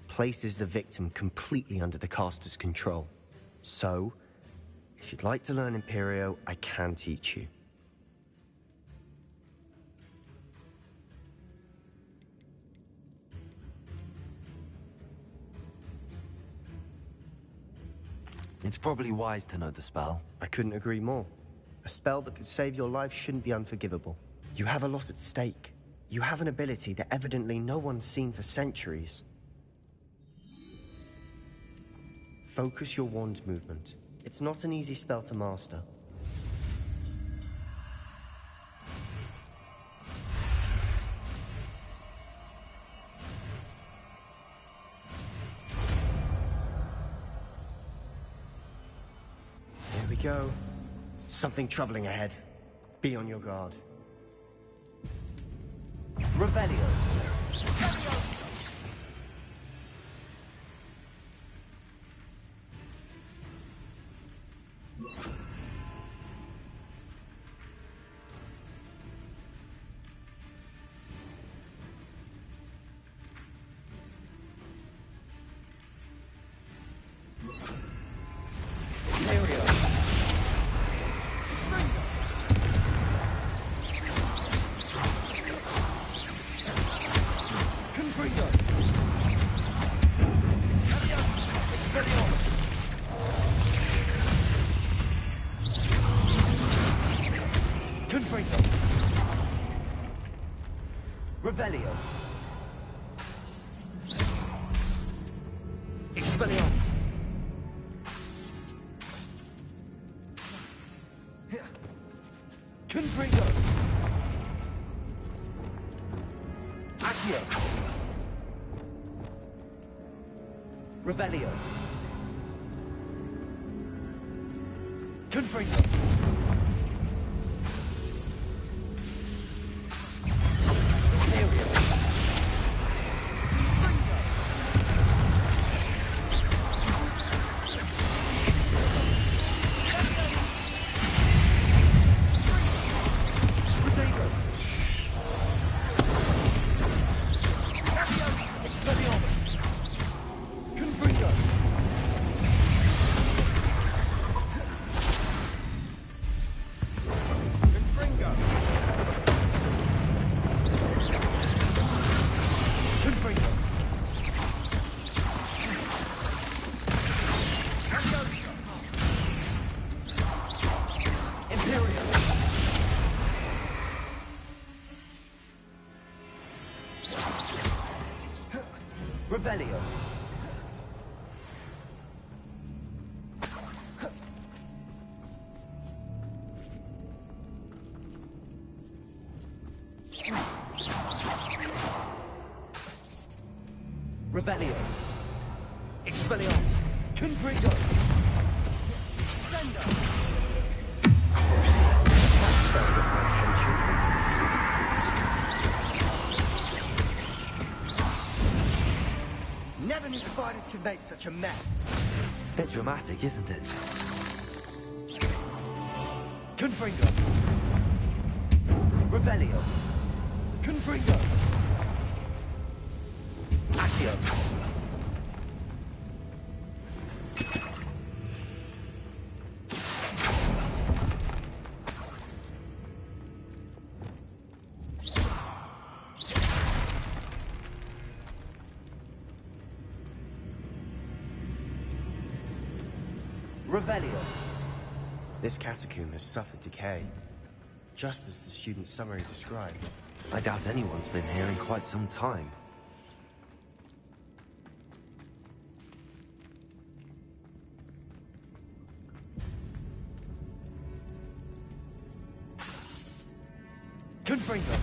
Places the victim completely under the caster's control. So, if you'd like to learn Imperio, I can teach you. It's probably wise to know the spell. I couldn't agree more. A spell that could save your life shouldn't be unforgivable. You have a lot at stake. You have an ability that evidently no one's seen for centuries. Focus your wand's movement. It's not an easy spell to master. Here we go. Something troubling ahead. Be on your guard. Revelio. Revelio. Expelliarmus. Confringo. Accio. Revelio. Confringo. Revelio. Revelio. Expelliarmus. Confringo. Sendo. That spell got my attention. Never knew spiders could make such a mess. Bit dramatic, isn't it? Confringo. Revelio. Confringo. Accio. Revelio. This catacomb has suffered decay, just as the student's summary described. I doubt anyone's been here in quite some time. Confringo.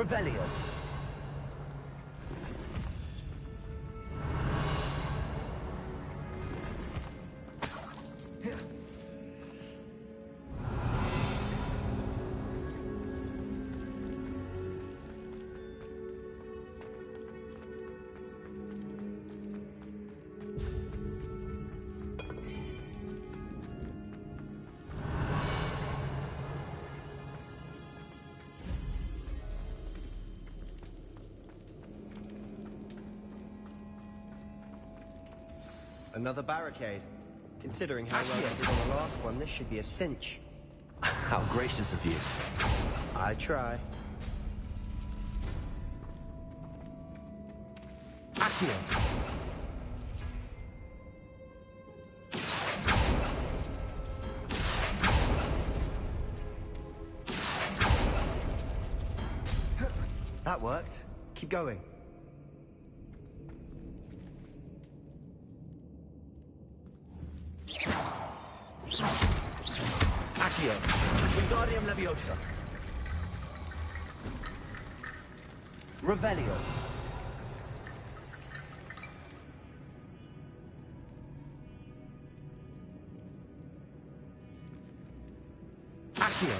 Revelio. Another barricade. Considering how well you did on the last one, this should be a cinch. How gracious of you. I try. Accio. That worked. Keep going. Accio. Wingardium Leviosa. Revelio. Accio.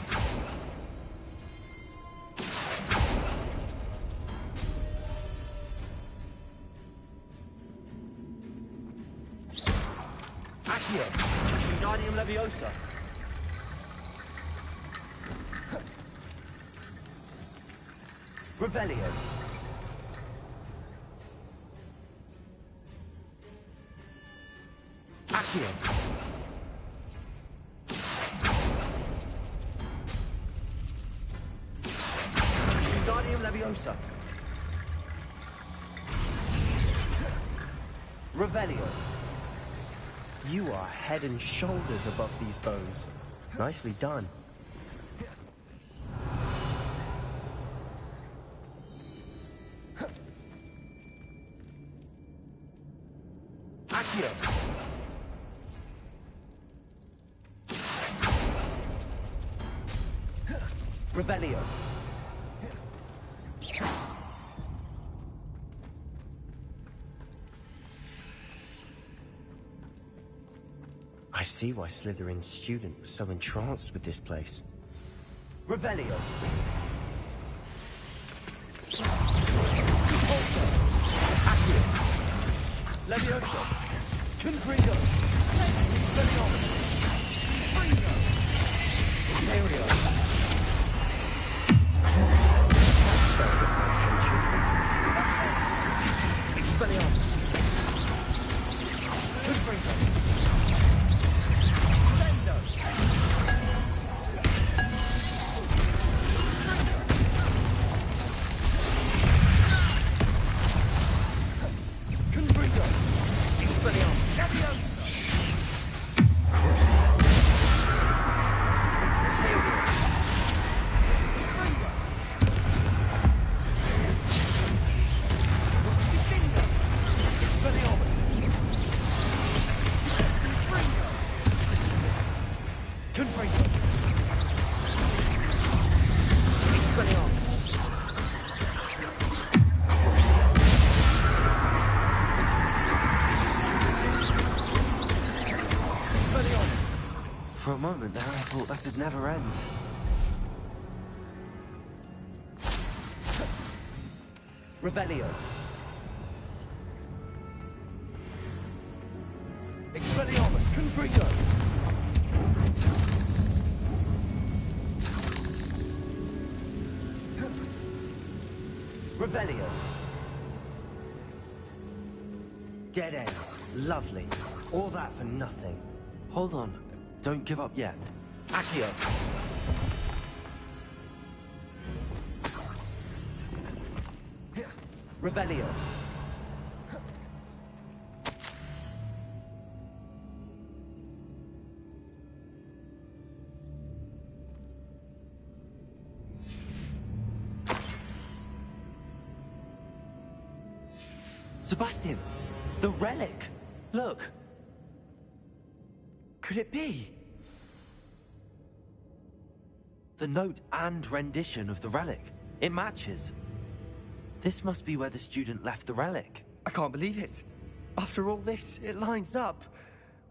Accio. Wingardium Leviosa. Revelio. Accio. Wingardium Leviosa. Revelio. You are head and shoulders above these bones. Nicely done. Accio. Revelio. I see why Slytherin's student was so entranced with this place. Revelio. Accio. Leviosa. Confringo. Expelliarmus. Fringo. Imperio. That spell got my attention. Expelliarmus. Confringo. Sendo. Confringo. Expelliarmus. Leviosa. For a moment there, I thought that'd never end. Revelio. Expelliarmus. Confringo. Revelio. Dead end. Lovely. All that for nothing. Hold on. Don't give up yet. Accio. Revelio. Sebastian! The relic! Look! Could it be? The note and rendition of the relic. It matches. This must be where the student left the relic. I can't believe it. After all this, it lines up.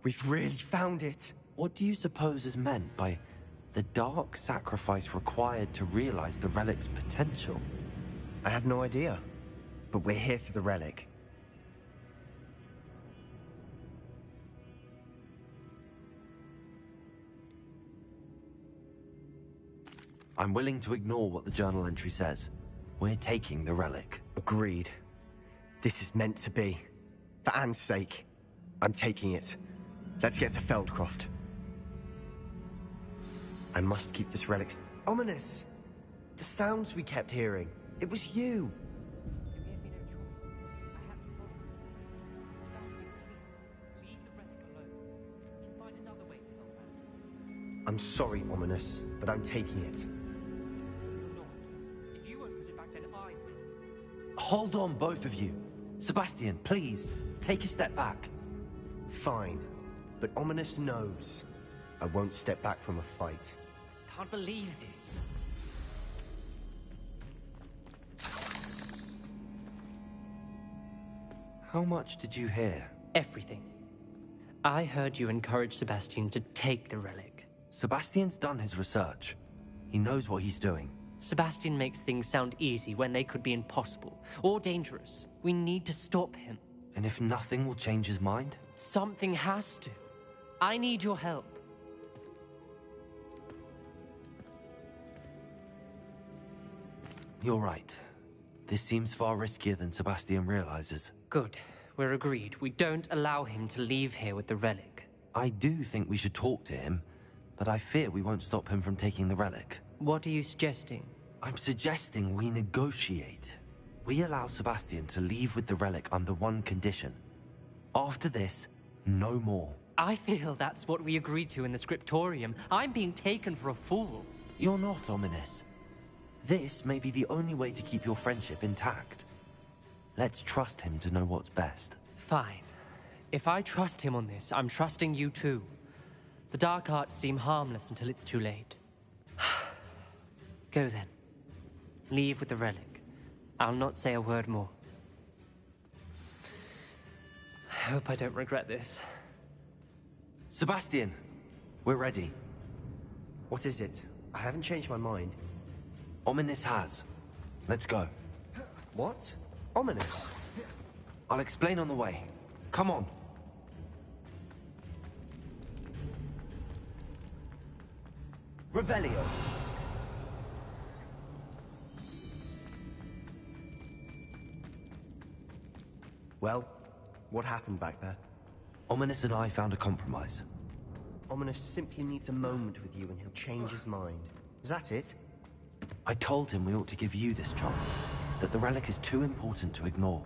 We've really found it. What do you suppose is meant by the dark sacrifice required to realize the relic's potential? I have no idea. But we're here for the relic. I'm willing to ignore what the journal entry says. We're taking the relic. Agreed. This is meant to be. For Anne's sake, I'm taking it. Let's get to Feldcroft. I must keep this relic... Ominous! The sounds we kept hearing. It was you. I'm sorry, Ominous, but I'm taking it. Hold on, both of you. Sebastian, please, take a step back. Fine, but Ominous knows. I won't step back from a fight. Can't believe this. How much did you hear? Everything. I heard you encourage Sebastian to take the relic. Sebastian's done his research. He knows what he's doing. Sebastian makes things sound easy when they could be impossible or dangerous. We need to stop him. And if nothing will change his mind? Something has to. I need your help. You're right. This seems far riskier than Sebastian realizes. Good. We're agreed. We don't allow him to leave here with the relic. I do think we should talk to him, but I fear we won't stop him from taking the relic. What are you suggesting? I'm suggesting we negotiate. We allow Sebastian to leave with the relic under one condition. After this, no more. I feel that's what we agreed to in the scriptorium. I'm being taken for a fool. You're not, Ominous. This may be the only way to keep your friendship intact. Let's trust him to know what's best. Fine. If I trust him on this, I'm trusting you too. The dark arts seem harmless until it's too late. Go then. Leave with the relic. I'll not say a word more. I hope I don't regret this. Sebastian, we're ready. What is it? I haven't changed my mind. Ominous has. Let's go. What? Ominous? I'll explain on the way. Come on. Revelio. Well, what happened back there? Ominous and I found a compromise. Ominous simply needs a moment with you and he'll change his mind. Is that it? I told him we ought to give you this chance, that the relic is too important to ignore.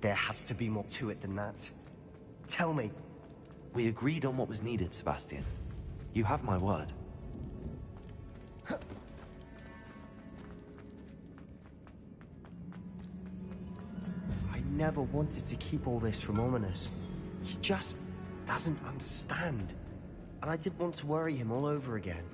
There has to be more to it than that. Tell me. We agreed on what was needed, Sebastian. You have my word. I never wanted to keep all this from Ominous. He just doesn't understand. And I didn't want to worry him all over again.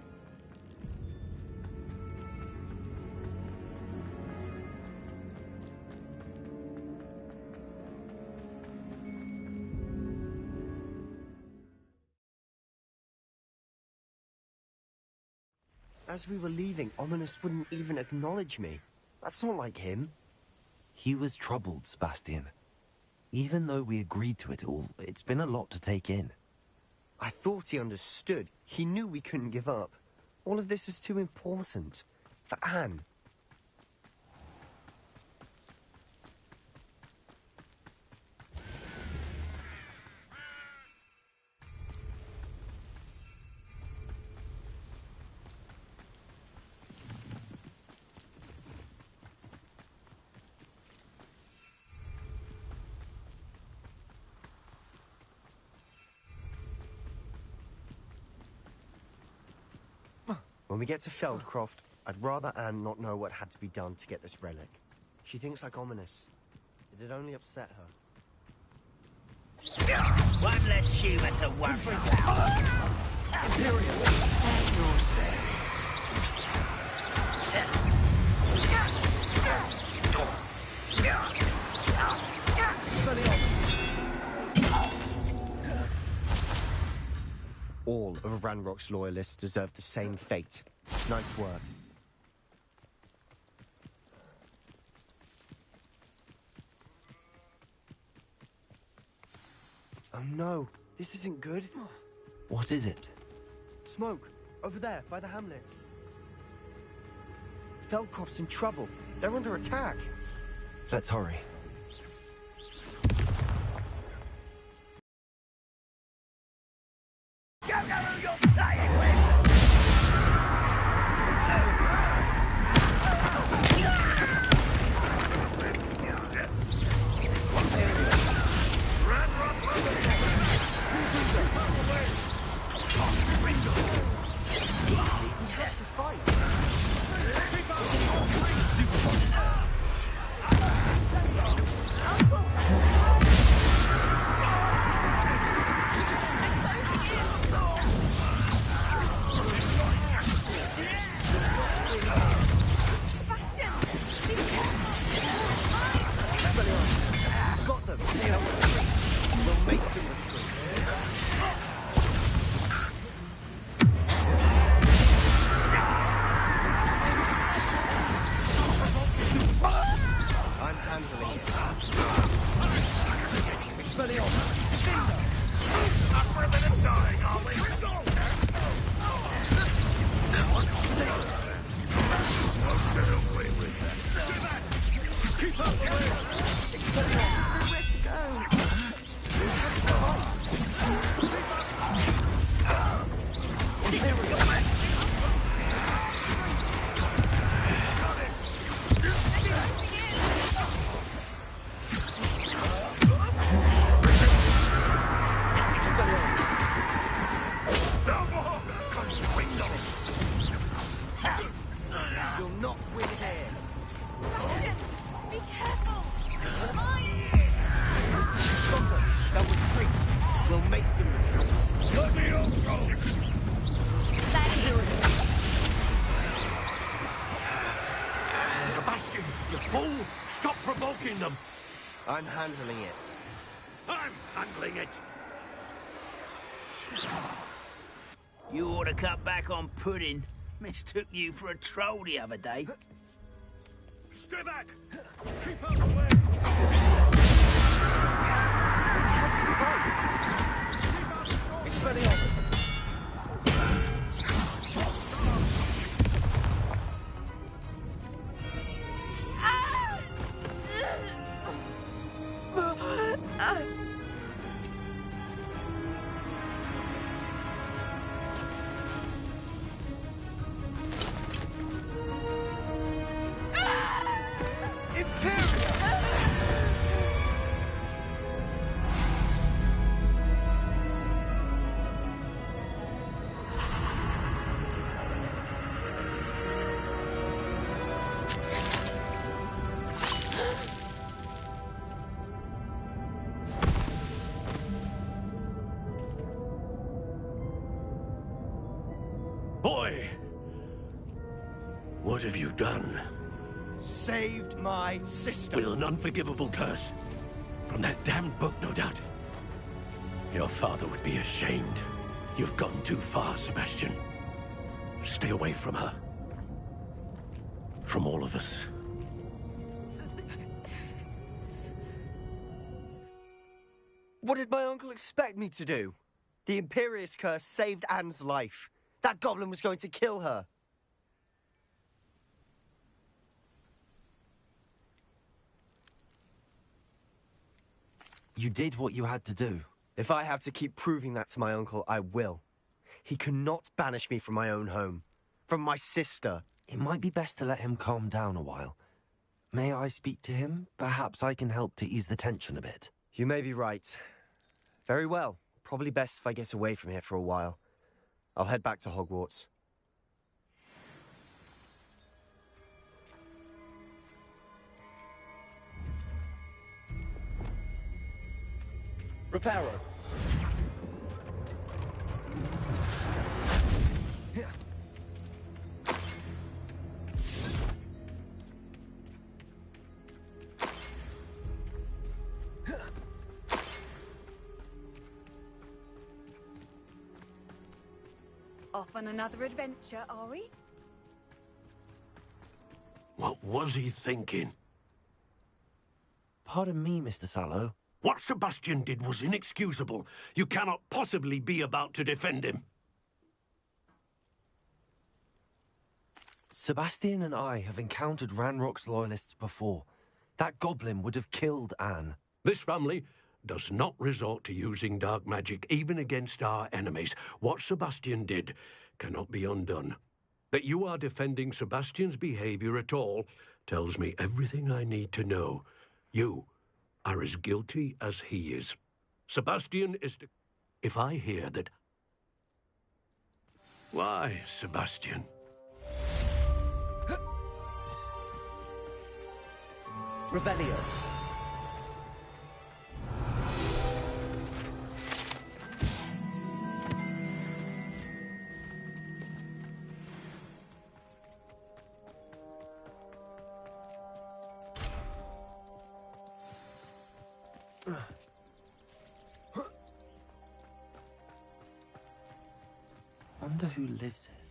As we were leaving, Ominous wouldn't even acknowledge me. That's not like him. He was troubled, Sebastian. Even though we agreed to it all, it's been a lot to take in. I thought he understood. He knew we couldn't give up. All of this is too important. For Anne. When we get to Feldcroft, I'd rather Anne not know what had to be done to get this relic. She thinks like Ominous. It'd only upset her. One less humour to worry about. Imperial, at your service. of Ranrock's loyalists deserve the same fate. Nice work. Oh no, this isn't good. What is it? Smoke, over there, by the hamlet. Feldcroft's in trouble. They're under attack. Let's hurry. I'm handling it. I'm handling it. You ought to cut back on pudding. Mistook you for a troll the other day. Stay back! Keep out of the way! We have to fight! Expelliarmus! Boy! What have you done? Saved my sister. With an unforgivable curse. From that damned book, no doubt. Your father would be ashamed. You've gone too far, Sebastian. Stay away from her. From all of us. What did my uncle expect me to do? The Imperious curse saved Anne's life. That goblin was going to kill her. You did what you had to do. If I have to keep proving that to my uncle, I will. He cannot banish me from my own home. From my sister. It might be best to let him calm down a while. May I speak to him? Perhaps I can help to ease the tension a bit. You may be right. Very well. Probably best if I get away from here for a while. I'll head back to Hogwarts. Reparo. Off on another adventure, are we? What was he thinking? Pardon me, Mr. Sallow. What Sebastian did was inexcusable. You cannot possibly be about to defend him. Sebastian and I have encountered Ranrock's loyalists before. That goblin would have killed Anne. This family does not resort to using dark magic, even against our enemies. What Sebastian did cannot be undone. That you are defending Sebastian's behavior at all tells me everything I need to know. You are as guilty as he is. Sebastian is to... If I hear that... Why, Sebastian? Revelio. Wonder who lives here.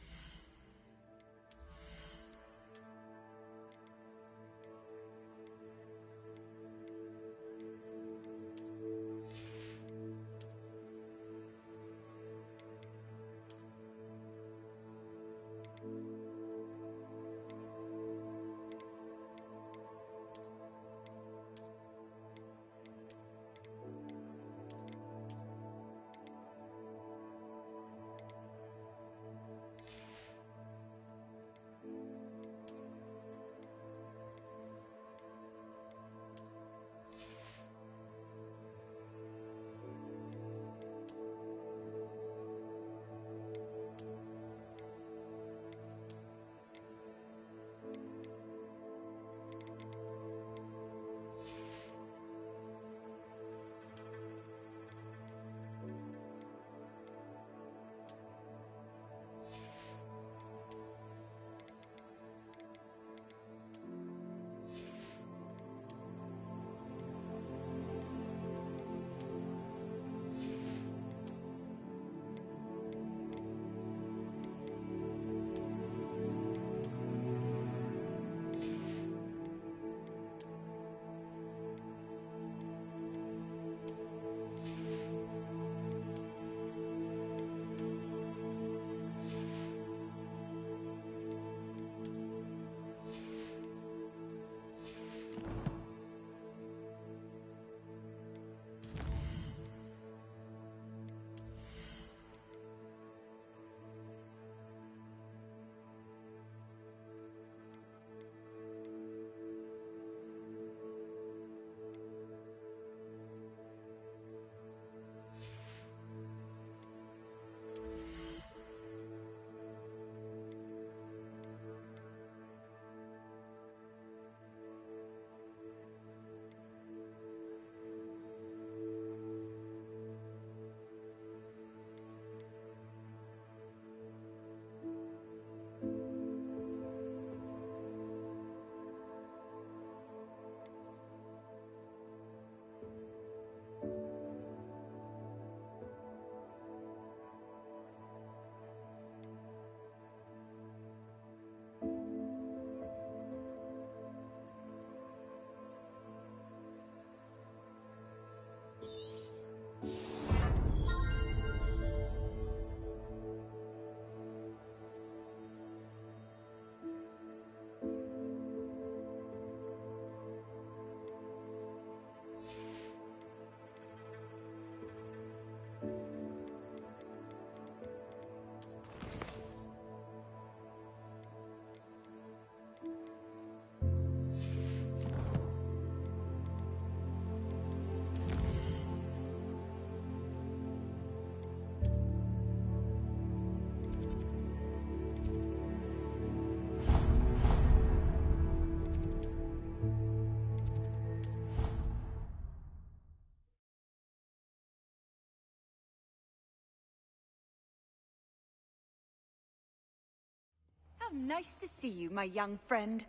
How nice to see you, my young friend.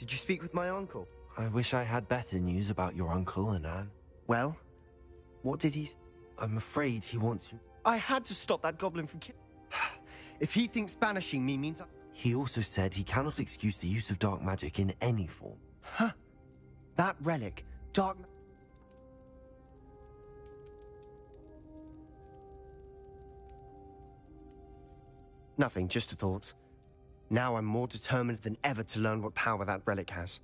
Did you speak with my uncle? I wish I had better news about your uncle and Anne. Well, what did he... I'm afraid he wants you... I had to stop that goblin from If he thinks banishing me means... He also said he cannot excuse the use of dark magic in any form. Huh? That relic, dark... Nothing, just a thought. Now I'm more determined than ever to learn what power that relic has.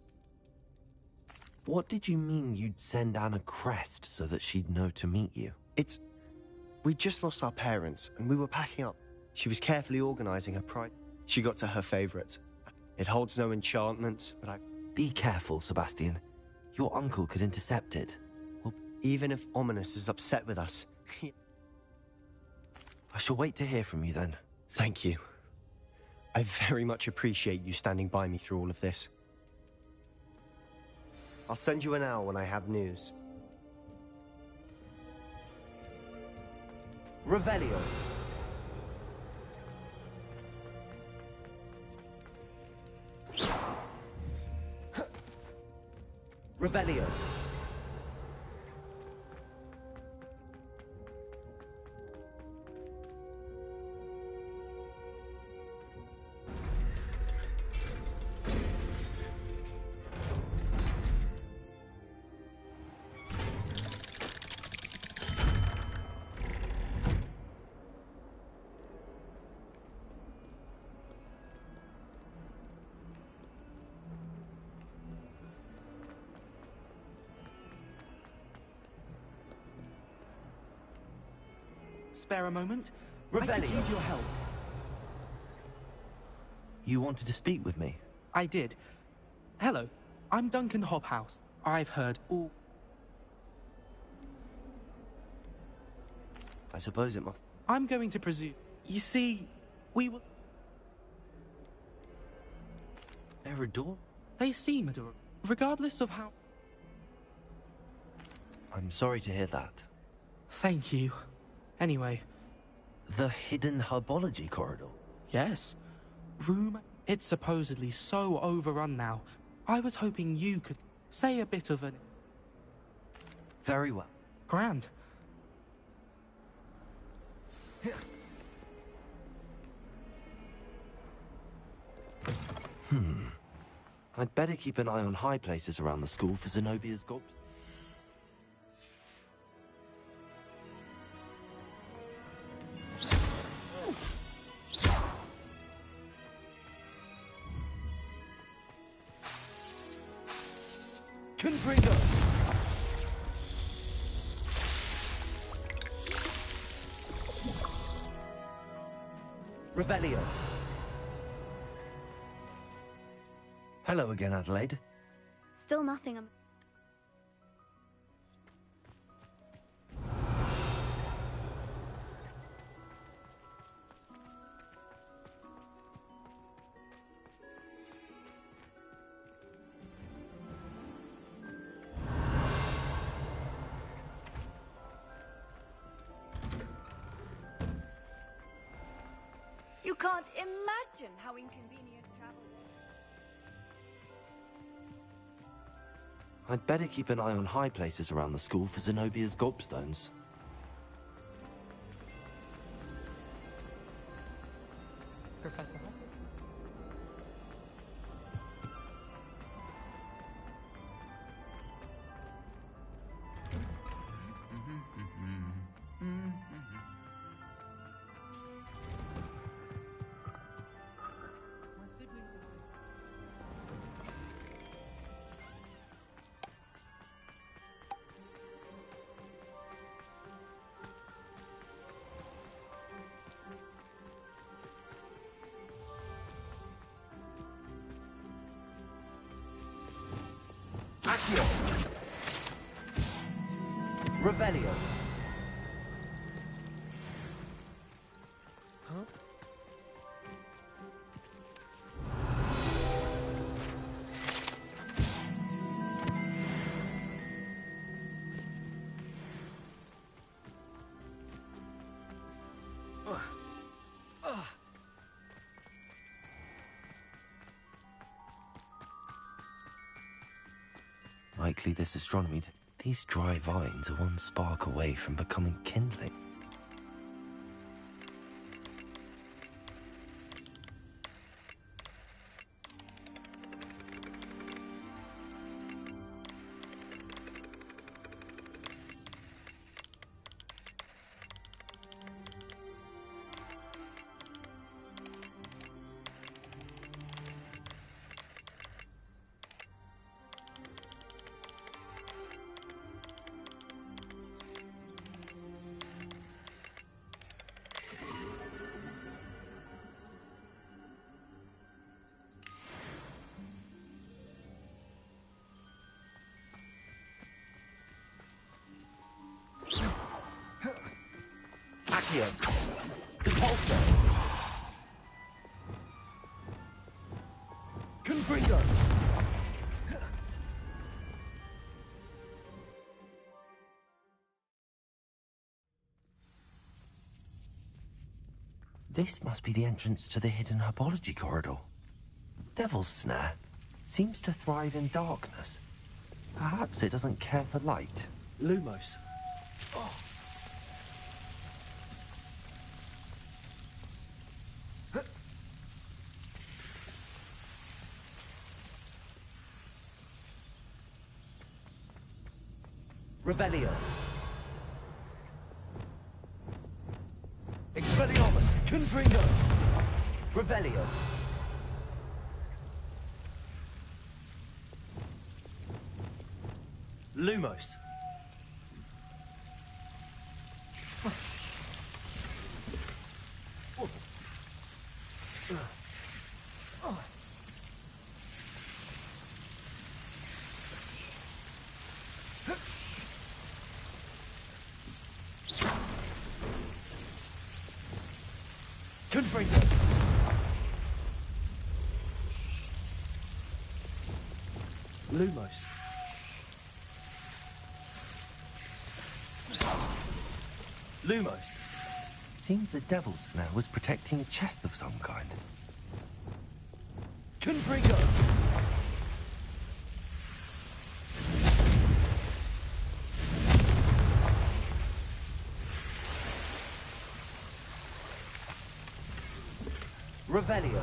What did you mean you'd send Anne a crest so that she'd know to meet you? We just lost our parents, and we were packing up. She was carefully organizing her pride. She got to her favorite. It holds no enchantment, but I... Be careful, Sebastian. Your uncle could intercept it. Well, even if Ominous is upset with us... I shall wait to hear from you then. Thank you. I very much appreciate you standing by me through all of this. I'll send you an owl when I have news. Revelio. Revelio. Spare a moment? Revelio. I could use your help. You wanted to speak with me? I did. Hello, I'm Duncan Hobhouse. I've heard all... I suppose it must... I'm going to presume... You see, we will... They're adorable. They seem adorable, regardless of how... I'm sorry to hear that. Thank you. Anyway... The hidden herbology corridor? Yes. It's supposedly so overrun now. I was hoping you could say a bit of an... Very well. Grand. I'd better keep an eye on high places around the school for Zenobia's gobs. Confringo. Revelio. Hello again, Adelaide. Still nothing. You can't imagine how inconvenient travel was. I'd better keep an eye on high places around the school for Zenobia's gobstones. Professor? Accio. Revelio. unlikely this astronomy... These dry vines are one spark away from becoming kindling. Accio. Depulso. Confringo. This must be the entrance to the hidden herbology corridor. Devil's Snare seems to thrive in darkness. Perhaps it doesn't care for light. Lumos. Revelio. Expelliarmus. Confringo. Revelio. Lumos. Confringo. Lumos. Lumos. Seems the Devil's Snare was protecting a chest of some kind. Confringo. Revelio.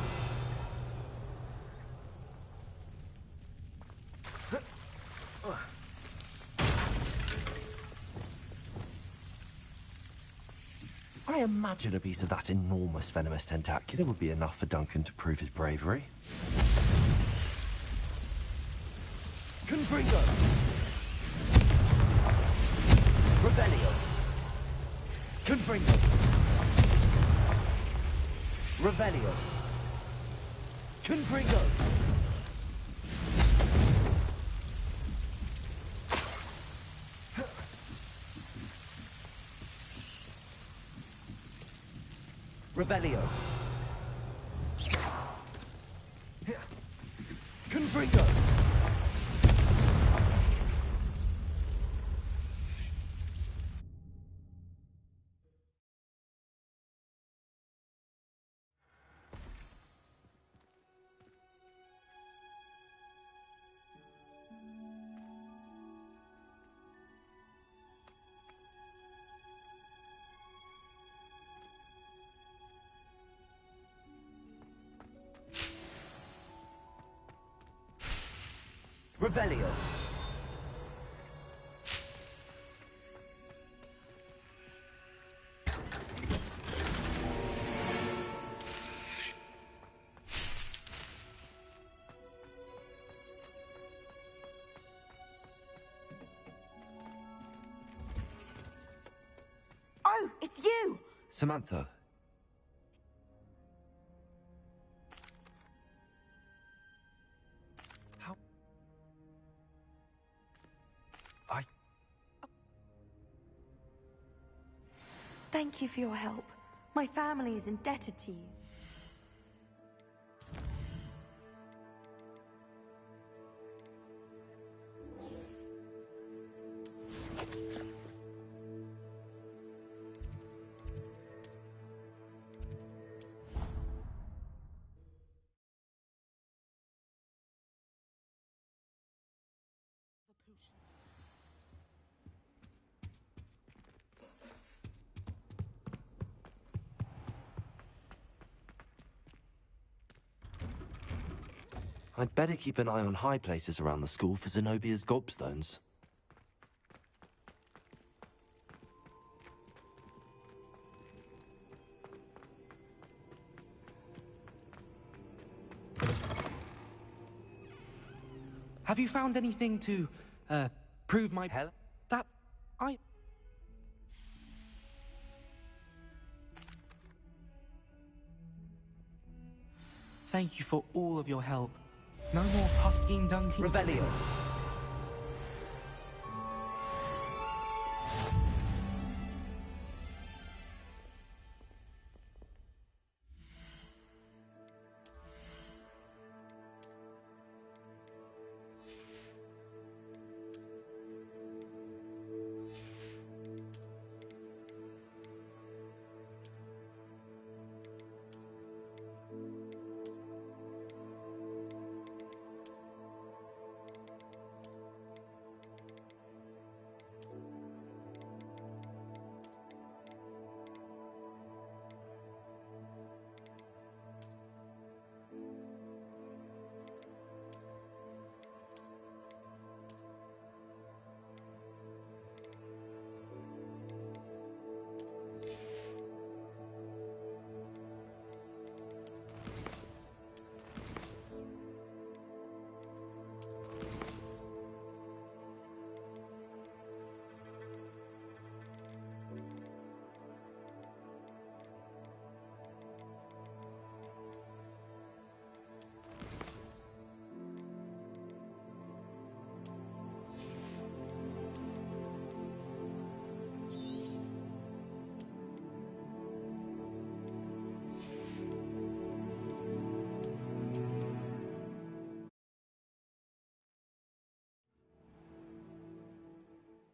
I imagine a piece of that enormous venomous tentacular would be enough for Duncan to prove his bravery. Confringo. Revelio. Confringo. Revelio. Confringo. Revelio. Confringo. Revelio. Oh, it's you! Samantha. Thank you for your help. My family is indebted to you. I'd better keep an eye on high places around the school for Zenobia's gobstones. Have you found anything to, prove my... Hell? That... I... Thank you for all of your help. No more puff-skiing dunking. Revelio.